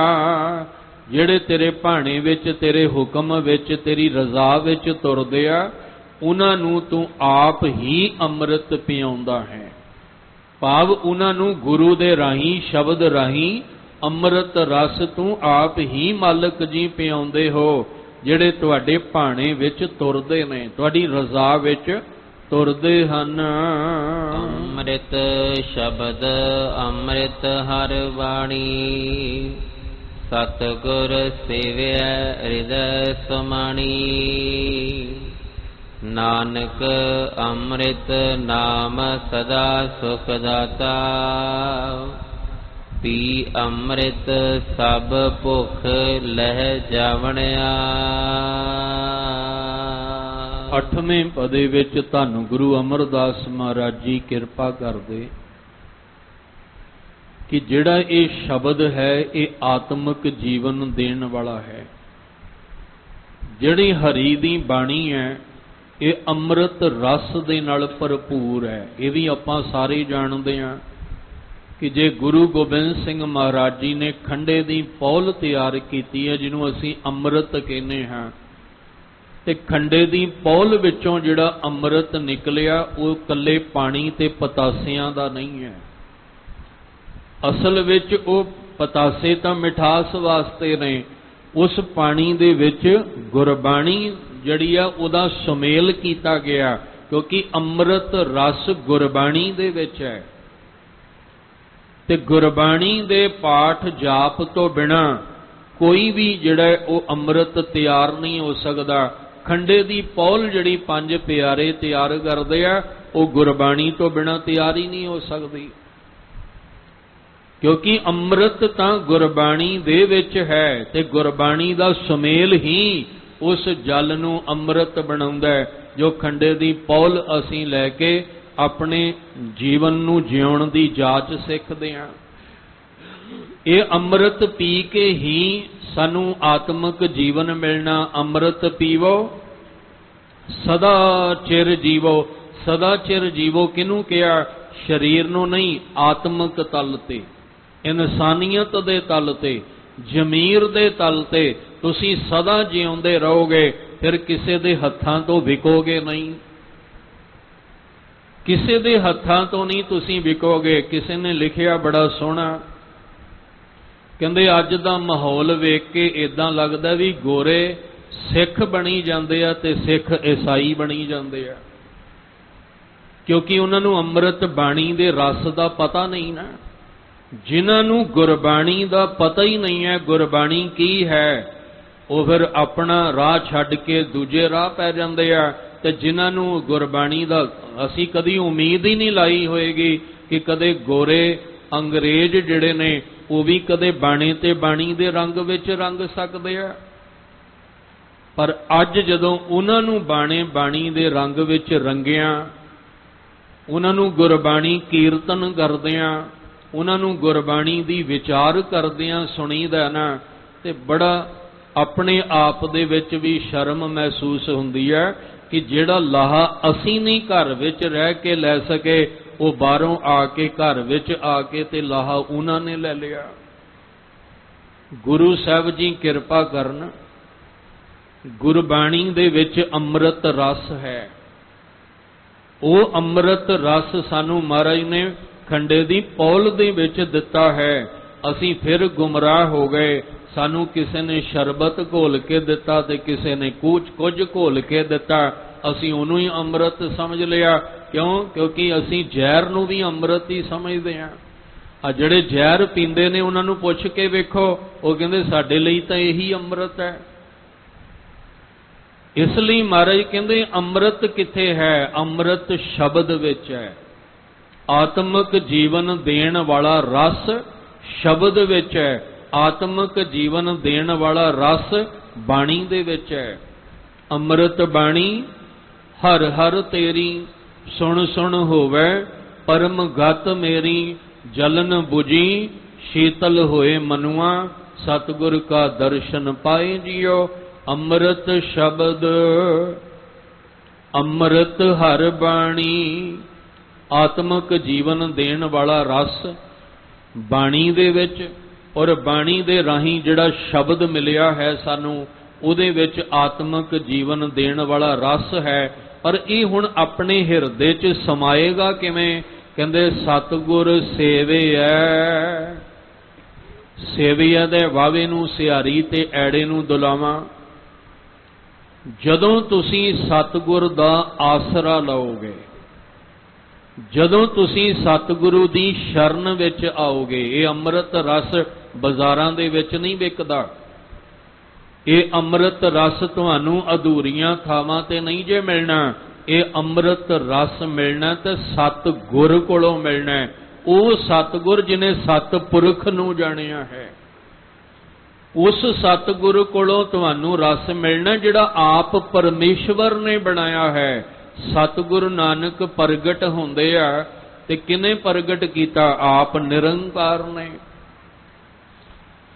ਜਿਹੜੇ ਤੇਰੇ ਭਾਣੇ ਵਿੱਚ, ਤੇਰੇ ਹੁਕਮ ਵਿੱਚ, ਤੇਰੀ ਰਜ਼ਾ ਵਿੱਚ ਤੁਰਦੇ ਆ, ਉਹਨਾਂ ਨੂੰ ਤੂੰ ਆਪ ਹੀ ਅੰਮ੍ਰਿਤ ਪਿਆਉਂਦਾ ਹੈ। ਭਾਵ ਉਹਨਾਂ ਨੂੰ ਗੁਰੂ ਦੇ ਰਾਹੀਂ, ਸ਼ਬਦ ਰਾਹੀਂ ਅੰਮ੍ਰਿਤ ਰਸ ਤੂੰ ਆਪ ਹੀ ਮਾਲਕ ਜੀ ਪਿਆਉਂਦੇ ਹੋ, ਜਿਹੜੇ ਤੁਹਾਡੇ ਭਾਣੇ ਵਿੱਚ ਤੁਰਦੇ ਨੇ, ਤੁਹਾਡੀ ਰਜ਼ਾ ਵਿੱਚ ਤੁਰਦੇ ਹਨ। ਅੰਮ੍ਰਿਤ ਸ਼ਬਦ ਅੰਮ੍ਰਿਤ ਹਰ ਬਾਣੀ, ਸਤਿਗੁਰ ਸੇਵਿਆ ਹਿਰਦੈ ਸਮਾਣੀ। ਨਾਨਕ ਅੰਮ੍ਰਿਤ ਨਾਮ ਸਦਾ ਸੁਖ ਦਾਤਾ, ਪੀ ਅੰਮ੍ਰਿਤ ਸਭ ਭੁਖ ਲਹਿ ਜਾਵਣਿਆ। 8ਵੇਂ ਪਦੇ ਵਿੱਚ ਧੰਨ ਗੁਰੂ ਅਮਰਦਾਸ ਮਹਾਰਾਜ ਜੀ ਕਿਰਪਾ ਕਰਦੇ ਕਿ ਜਿਹੜਾ ਇਹ ਸ਼ਬਦ ਹੈ ਇਹ ਆਤਮਿਕ ਜੀਵਨ ਦੇਣ ਵਾਲਾ ਹੈ। ਜਿਹੜੀ ਹਰੀ ਦੀ ਬਾਣੀ ਹੈ ਇਹ ਅੰਮ੍ਰਿਤ ਰਸ ਦੇ ਨਾਲ ਭਰਪੂਰ ਹੈ। ਇਹ ਵੀ ਆਪਾਂ ਸਾਰੇ ਜਾਣਦੇ ਹਾਂ ਕਿ ਜੇ ਗੁਰੂ ਗੋਬਿੰਦ ਸਿੰਘ ਮਹਾਰਾਜ ਜੀ ਨੇ ਖੰਡੇ ਦੀ ਪੌਲ ਤਿਆਰ ਕੀਤੀ ਹੈ, ਜਿਹਨੂੰ ਅਸੀਂ ਅੰਮ੍ਰਿਤ ਕਹਿੰਦੇ ਹਾਂ, ਤੇ ਖੰਡੇ ਦੀ ਪੌਲ ਵਿੱਚੋਂ ਜਿਹੜਾ ਅੰਮ੍ਰਿਤ ਨਿਕਲਿਆ ਉਹ ਇਕੱਲੇ ਪਾਣੀ ਤੇ ਪਤਾਸਿਆਂ ਦਾ ਨਹੀਂ ਹੈ। ਅਸਲ ਵਿੱਚ ਉਹ ਪਤਾਸੇ ਤਾਂ ਮਿਠਾਸ ਵਾਸਤੇ ਨੇ। ਉਸ ਪਾਣੀ ਦੇ ਵਿੱਚ ਗੁਰਬਾਣੀ ਜਿਹੜੀ ਆ ਉਹਦਾ ਸੁਮੇਲ ਕੀਤਾ ਗਿਆ, ਕਿਉਂਕਿ ਅੰਮ੍ਰਿਤ ਰਸ ਗੁਰਬਾਣੀ ਦੇ ਵਿੱਚ ਹੈ। ਤੇ ਗੁਰਬਾਣੀ ਦੇ ਪਾਠ ਜਾਪ ਤੋਂ ਬਿਨਾ ਕੋਈ ਵੀ ਜਿਹੜਾ ਉਹ ਅੰਮ੍ਰਿਤ ਤਿਆਰ ਨਹੀਂ ਹੋ ਸਕਦਾ। ਖੰਡੇ ਦੀ ਪੌਲ ਜਿਹੜੀ 5 ਪਿਆਰੇ ਤਿਆਰ ਕਰਦੇ ਆ, ਉਹ ਗੁਰਬਾਣੀ ਤੋਂ ਬਿਨਾ ਤਿਆਰ ਹੀ ਨਹੀਂ ਹੋ ਸਕਦੀ, ਕਿਉਂਕਿ ਅੰਮ੍ਰਿਤ ਤਾਂ ਗੁਰਬਾਣੀ ਦੇ ਵਿੱਚ ਹੈ ਤੇ ਗੁਰਬਾਣੀ ਦਾ ਸੁਮੇਲ ਹੀ ਉਸ ਜਲ ਨੂੰ ਅੰਮ੍ਰਿਤ ਬਣਾਉਂਦਾ ਹੈ। ਜੋ ਖੰਡੇ ਦੀ ਪੌਲ ਅਸੀਂ ਲੈ ਕੇ ਆਪਣੇ ਜੀਵਨ ਨੂੰ ਜਿਉਣ ਦੀ ਜਾਚ ਸਿੱਖਦੇ ਹਾਂ। ਇਹ ਅੰਮ੍ਰਿਤ ਪੀ ਕੇ ਹੀ ਸਾਨੂੰ ਆਤਮਿਕ ਜੀਵਨ ਮਿਲਣਾ। ਅੰਮ੍ਰਿਤ ਪੀਵੋ ਸਦਾ ਚਿਰ ਜੀਵੋ। ਸਦਾ ਚਿਰ ਜੀਵੋ ਕਿਹਨੂੰ ਕਿਹਾ? ਸਰੀਰ ਨੂੰ ਨਹੀਂ, ਆਤਮਿਕ ਤਲ ਤੇ, ਇਨਸਾਨੀਅਤ ਦੇ ਤਲ ਤੇ, ਜ਼ਮੀਰ ਦੇ ਤਲ ਤੇ ਤੁਸੀਂ ਸਦਾ ਜਿਉਂਦੇ ਰਹੋਗੇ। ਫਿਰ ਕਿਸੇ ਦੇ ਹੱਥਾਂ ਤੋਂ ਵਿਕੋਗੇ ਨਹੀਂ, ਕਿਸੇ ਦੇ ਹੱਥਾਂ ਤੋਂ ਨਹੀਂ ਤੁਸੀਂ ਵਿਕੋਗੇ। ਕਿਸੇ ਨੇ ਲਿਖਿਆ ਬੜਾ ਸੋਹਣਾ, ਕਹਿੰਦੇ ਅੱਜ ਦਾ ਮਾਹੌਲ ਵੇਖ ਕੇ ਇਦਾਂ ਲੱਗਦਾ ਵੀ ਗੋਰੇ ਸਿੱਖ ਬਣੀ ਜਾਂਦੇ ਆ ਤੇ ਸਿੱਖ ਈਸਾਈ ਬਣੀ ਜਾਂਦੇ ਆ, ਕਿਉਂਕਿ ਉਹਨਾਂ ਨੂੰ ਅੰਮ੍ਰਿਤ ਬਾਣੀ ਦੇ ਰਸ ਦਾ ਪਤਾ ਨਹੀਂ ਨਾ। ਜਿਨ੍ਹਾਂ ਨੂੰ ਗੁਰਬਾਣੀ ਦਾ ਪਤਾ ਹੀ ਨਹੀਂ ਹੈ ਗੁਰਬਾਣੀ ਕੀ ਹੈ, ਉਹ ਫਿਰ ਆਪਣਾ ਰਾਹ ਛੱਡ ਕੇ ਦੂਜੇ ਰਾਹ ਪੈ ਜਾਂਦੇ ਆ। ਤੇ ਜਿਨ੍ਹਾਂ ਨੂੰ ਗੁਰਬਾਣੀ ਦਾ ਅਸੀਂ ਕਦੀ ਉਮੀਦ ਹੀ ਨਹੀਂ ਲਾਈ ਹੋਏਗੀ ਕਿ ਕਦੇ ਗੋਰੇ ਅੰਗਰੇਜ਼ ਜਿਹੜੇ ਨੇ ਉਹ ਵੀ ਕਦੇ ਬਾਣੇ ਤੇ ਬਾਣੀ ਦੇ ਰੰਗ ਵਿੱਚ ਰੰਗ ਸਕਦੇ ਆ। ਪਰ ਅੱਜ ਜਦੋਂ ਉਹਨਾਂ ਨੂੰ ਬਾਣੇ ਬਾਣੀ ਦੇ ਰੰਗ ਵਿੱਚ ਰੰਗਿਆ, ਉਹਨਾਂ ਨੂੰ ਗੁਰਬਾਣੀ ਕੀਰਤਨ ਕਰਦਿਆਂ, ਉਹਨਾਂ ਨੂੰ ਗੁਰਬਾਣੀ ਦੀ ਵਿਚਾਰ ਕਰਦਿਆਂ ਸੁਣੀਦਾ ਨਾ, ਤੇ ਬੜਾ ਆਪਣੇ ਆਪ ਦੇ ਵਿੱਚ ਵੀ ਸ਼ਰਮ ਮਹਿਸੂਸ ਹੁੰਦੀ ਹੈ ਕਿ ਜਿਹੜਾ ਲਾਹਾ ਅਸੀਂ ਨਹੀਂ ਘਰ ਵਿੱਚ ਰਹਿ ਕੇ ਲੈ ਸਕੇ, ਉਹ ਬਾਹਰੋਂ ਆ ਕੇ ਘਰ ਵਿੱਚ ਆ ਕੇ ਤੇ ਲਾਹਾ ਉਹਨਾਂ ਨੇ ਲੈ ਲਿਆ। ਗੁਰੂ ਸਾਹਿਬ ਜੀ ਕਿਰਪਾ ਕਰਨ, ਗੁਰਬਾਣੀ ਦੇ ਵਿੱਚ ਅੰਮ੍ਰਿਤ ਰਸ ਹੈ। ਉਹ ਅੰਮ੍ਰਿਤ ਰਸ ਸਾਨੂੰ ਮਹਾਰਾਜ ਨੇ ਖੰਡੇ ਦੀ ਪੌਲ ਦੇ ਵਿੱਚ ਦਿੱਤਾ ਹੈ। ਅਸੀਂ ਫਿਰ ਗੁੰਮਰਾਹ ਹੋ ਗਏ। ਸਾਨੂੰ ਕਿਸੇ ਨੇ ਸ਼ਰਬਤ ਘੋਲ ਕੇ ਦਿੱਤਾ ਤੇ ਕਿਸੇ ਨੇ ਕੁਝ ਘੋਲ ਕੇ ਦਿੱਤਾ, ਅਸੀਂ ਉਹਨੂੰ ਹੀ ਅੰਮ੍ਰਿਤ ਸਮਝ ਲਿਆ। ਕਿਉਂ? ਕਿਉਂਕਿ ਅਸੀਂ ਜ਼ਹਿਰ ਨੂੰ ਵੀ ਅੰਮ੍ਰਿਤ ਹੀ ਸਮਝਦੇ ਹਾਂ। ਆ ਜਿਹੜੇ ਜ਼ਹਿਰ ਪੀਂਦੇ ਨੇ ਉਹਨਾਂ ਨੂੰ ਪੁੱਛ ਕੇ ਵੇਖੋ, ਉਹ ਕਹਿੰਦੇ ਸਾਡੇ ਲਈ ਤਾਂ ਇਹੀ ਅੰਮ੍ਰਿਤ ਹੈ। ਇਸ ਲਈ ਮਹਾਰਾਜ ਕਹਿੰਦੇ ਅੰਮ੍ਰਿਤ ਕਿੱਥੇ ਹੈ? ਅੰਮ੍ਰਿਤ ਸ਼ਬਦ ਵਿੱਚ ਹੈ। ਆਤਮਿਕ ਜੀਵਨ ਦੇਣ ਵਾਲਾ ਰਸ ਸ਼ਬਦ ਵਿੱਚ ਹੈ। ਆਤਮਿਕ ਜੀਵਨ ਦੇਣ ਵਾਲਾ ਰਸ ਬਾਣੀ ਦੇ ਵਿੱਚ ਹੈ। ਅੰਮ੍ਰਿਤ ਬਾਣੀ ਹਰ ਹਰ ਤੇਰੀ, ਸੁਣ ਸੁਣ ਹੋਵੇ ਪਰਮ ਗਤ ਮੇਰੀ, ਜਲਨ 부ਜੀ ਸ਼ੀਤਲ ਹੋਏ ਮਨੁਆ, ਸਤਿਗੁਰ ਕਾ ਦਰਸ਼ਨ ਪਾਏ ਜਿਉ। ਅੰਮ੍ਰਿਤ ਸ਼ਬਦ, ਅੰਮ੍ਰਿਤ ਹਰ ਬਾਣੀ, ਆਤਮਿਕ ਜੀਵਨ ਦੇਣ ਵਾਲਾ ਰਸ ਬਾਣੀ ਦੇ ਵਿੱਚ, ਔਰ ਬਾਣੀ ਦੇ ਰਾਹੀਂ ਜਿਹੜਾ ਸ਼ਬਦ ਮਿਲਿਆ ਹੈ ਸਾਨੂੰ, ਉਹਦੇ ਵਿੱਚ ਆਤਮਿਕ ਜੀਵਨ ਦੇਣ ਵਾਲਾ ਰਸ ਹੈ। ਪਰ ਇਹ ਹੁਣ ਆਪਣੇ ਹਿਰਦੇ 'ਚ ਸਮਾਏਗਾ ਕਿਵੇਂ? ਕਹਿੰਦੇ ਸਤਿਗੁਰ ਸੇਵਿਐ। ਸੇਵਿਐ ਦੇ ਵਾਵੇ ਨੂੰ ਸਿਹਾਰੀ ਤੇ ਐੜੇ ਨੂੰ ਦੁਲਾਵਾਂ। ਜਦੋਂ ਤੁਸੀਂ ਸਤਿਗੁਰ ਦਾ ਆਸਰਾ ਲਓਗੇ, ਜਦੋਂ ਤੁਸੀਂ ਸਤਿਗੁਰੂ ਦੀ ਸ਼ਰਨ ਵਿੱਚ ਆਓਗੇ, ਇਹ ਅੰਮ੍ਰਿਤ ਰਸ ਬਾਜ਼ਾਰਾਂ ਦੇ ਵਿੱਚ ਨਹੀਂ ਵਿਕਦਾ। ਇਹ ਅੰਮ੍ਰਿਤ ਰਸ ਤੁਹਾਨੂੰ ਅਧੂਰੀਆਂ ਥਾਵਾਂ ਤੇ ਨਹੀਂ ਜੇ ਮਿਲਣਾ। ਇਹ ਅੰਮ੍ਰਿਤ ਰਸ ਮਿਲਣਾ ਤੇ ਸਤਿਗੁਰ ਕੋਲੋਂ ਮਿਲਣਾ। ਉਹ ਸਤਿਗੁਰ ਜਿਹਨੇ ਸਤਿਪੁਰਖ ਨੂੰ ਜਾਣਿਆ ਹੈ, ਉਸ ਸਤਿਗੁਰੂ ਕੋਲੋਂ ਤੁਹਾਨੂੰ ਰਸ ਮਿਲਣਾ ਜਿਹੜਾ ਆਪ ਪਰਮੇਸ਼ਵਰ ਨੇ ਬਣਾਇਆ ਹੈ। ਸਤਿਗੁਰੂ ਨਾਨਕ ਪ੍ਰਗਟ ਹੁੰਦੇ ਆ ਤੇ ਕਿਹਨੇ ਪ੍ਰਗਟ ਕੀਤਾ? ਆਪ ਨਿਰੰਕਾਰ ਨੇ।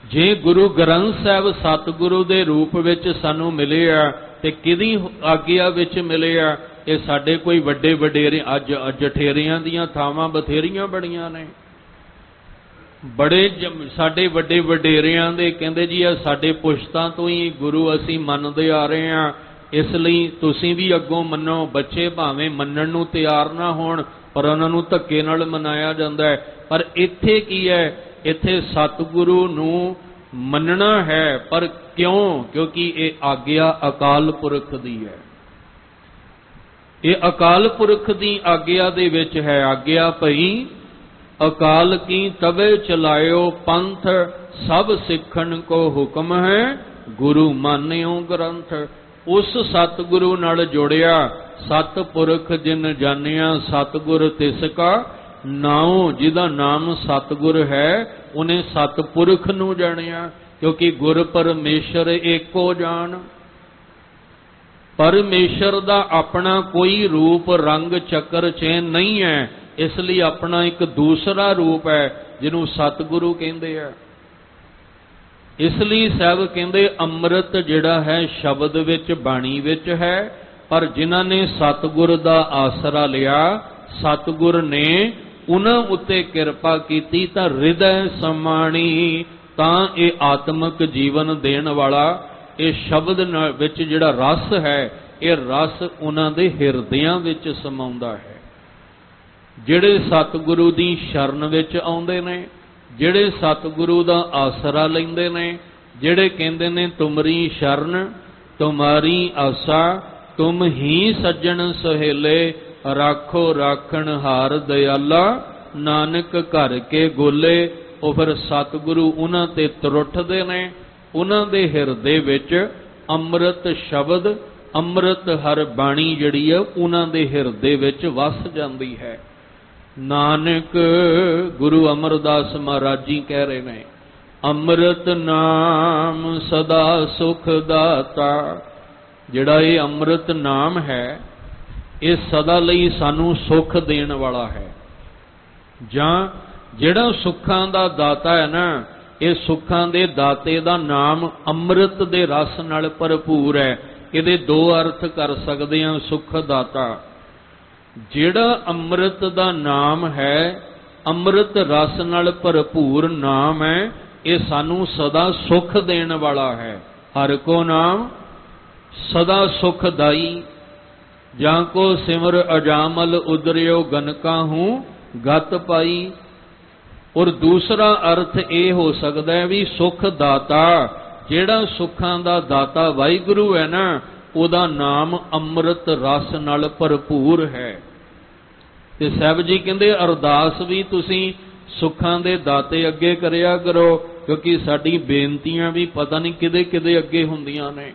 ਜੇ ਗੁਰੂ ਗ੍ਰੰਥ ਸਾਹਿਬ ਸਤਿਗੁਰੂ ਦੇ ਰੂਪ ਵਿੱਚ ਸਾਨੂੰ ਮਿਲੇ ਆ ਤੇ ਕਿਹਦੀ ਆਗਿਆ ਵਿੱਚ ਮਿਲੇ ਆ? ਇਹ ਸਾਡੇ ਕੋਈ ਵੱਡੇ ਵਡੇਰੇ, ਅੱਜ ਜਠੇਰਿਆਂ ਦੀਆਂ ਥਾਵਾਂ ਬਥੇਰੀਆਂ ਬੜੀਆਂ ਨੇ। ਬੜੇ ਸਾਡੇ ਵੱਡੇ ਵਡੇਰਿਆਂ ਦੇ ਕਹਿੰਦੇ ਜੀ ਆ ਸਾਡੇ ਪੁਸ਼ਤਾਂ ਤੋਂ ਹੀ ਗੁਰੂ ਅਸੀਂ ਮੰਨਦੇ ਆ ਰਹੇ ਹਾਂ, ਇਸ ਲਈ ਤੁਸੀਂ ਵੀ ਅੱਗੋਂ ਮੰਨੋ। ਬੱਚੇ ਭਾਵੇਂ ਮੰਨਣ ਨੂੰ ਤਿਆਰ ਨਾ ਹੋਣ, ਪਰ ਉਹਨਾਂ ਨੂੰ ਧੱਕੇ ਨਾਲ ਮਨਾਇਆ ਜਾਂਦਾ ਹੈ। ਪਰ ਇੱਥੇ ਕੀ ਹੈ? ਇੱਥੇ ਸਤਿਗੁਰੂ ਨੂੰ ਮੰਨਣਾ ਹੈ। ਪਰ ਕਿਉਂ? ਕਿਉਂਕਿ ਇਹ ਆਗਿਆ ਅਕਾਲ ਪੁਰਖ ਦੀ ਹੈ। ਇਹ ਅਕਾਲ ਪੁਰਖ ਦੀ ਆਗਿਆ ਦੇ ਵਿੱਚ ਹੈ। ਆਗਿਆ ਭਈ ਅਕਾਲ ਕੀ ਤਵੇ ਚਲਾਇਓ ਪੰਥ, ਸਭ ਸਿੱਖਣ ਕੋ ਹੁਕਮ ਹੈ ਗੁਰੂ ਮਾਨਿਓ ਗ੍ਰੰਥ। ਉਸ ਸਤਿਗੁਰੂ ਨਾਲ ਜੋੜਿਆ। ਸਤਿਪੁਰਖ ਜਿਨ ਜਾਣਿਆ ਸਤਿਗੁਰ ਤਿਸ ਕਾ ਨਾਉ। ਜਿਹਦਾ ਨਾਮ ਸਤਿਗੁਰ ਹੈ ਉਹਨੇ ਸਤਿਪੁਰਖ ਨੂੰ ਜਾਣਿਆ। ਕਿਉਂਕਿ ਗੁਰ ਪਰਮੇਸ਼ਰ ਏਕੋ ਜਾਣ। परमेश्वर दा अपना कोई रूप रंग चक्कर चैन नहीं है, इसलिए अपना एक दूसरा रूप है जिन्हों सतगुरु कहते हैं। इसलिए साहब कहते अमृत जिहड़ा है शब्द विच बाणी विच है, पर जिन्हां ने सतगुर दा आसरा लिया, सतगुर ने उन्हां उत्ते किरपा कीती तां हृदय समाणी, तां ये आत्मक जीवन देण वाला ये शब्द विच जिहड़ा रस है, ये रस उन्हां दे हिरदियां विच समाउंदा है। जिहड़े सतगुरु दी शरण विच आउंदे ने, जिहड़े सतगुरु दा आसरा लैंदे ने, जिहड़े कहंदे ने तुमरी शरण तुम्हारी आसा, तुम ही सज्जन सहेले, राखो राखण हार दयाला, नानक घर के गोले। ਉਹ फिर सतगुरु उन्हां ते त्रुटदे ने, उन्हां दे हिरदे विच अमृत शब्द अमृत हर बाणी जिहड़ी है उन्हां दे हिरदे विच वस जांदी है। नानक गुरु अमरदास महाराज जी कह रहे ने, अमृत नाम सदा सुख दाता। जिहड़ा ये अमृत नाम है ये सदा लई सानू सुख देण वाला है। जां जिहड़ा सुखां दा दाता है ना, ये सुखां दे दाते दा नाम अमृत दे रस नाल भरपूर है। इहदे दो अर्थ कर सकदे हां सुख दाता। जिहड़ा अमृत दा नाम है, अमृत रस नाल भरपूर नाम है, ये सानू सदा सुख देण वाला है। हर को नाम सदा सुखदाई, जां को सिमर अजामल उदरियो गनका हूँ गत पाई। और दूसरा अर्थ ये हो सकता है भी सुख दाता, जिहड़ा सुखां दा दाता वाहिगुरू है ना, उहदा नाम अमृत रस नाल भरपूर है। ते साहब जी कहंदे अरदास भी तुसीं सुखां दे दाते अगे करिया करो, क्योंकि साडी बेनतियां भी पता नहीं किदे किदे अगे हुंदियां ने।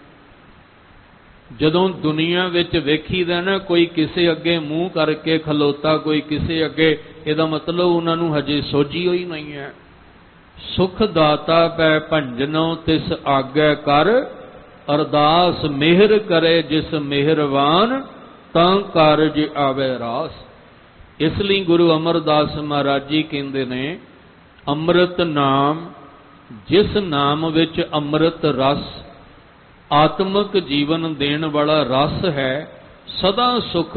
जदों दुनिया विच वेखीदा ना कोई किसे अगे मूँह करके खलोता, कोई किसे अगे, इहदा मतलब उन्होंने हजे सोझी होई नहीं है। सुख दाता पै भंजनो तिस आगे कर, अरदास मेहर करे जिस मेहरबान, तां कारज आवे रास। इसलिए गुरु अमरदास महाराज जी कहते ने, अमृत नाम जिस नाम विच अमृत रस आत्मक जीवन देण वाला रस है, सदा सुख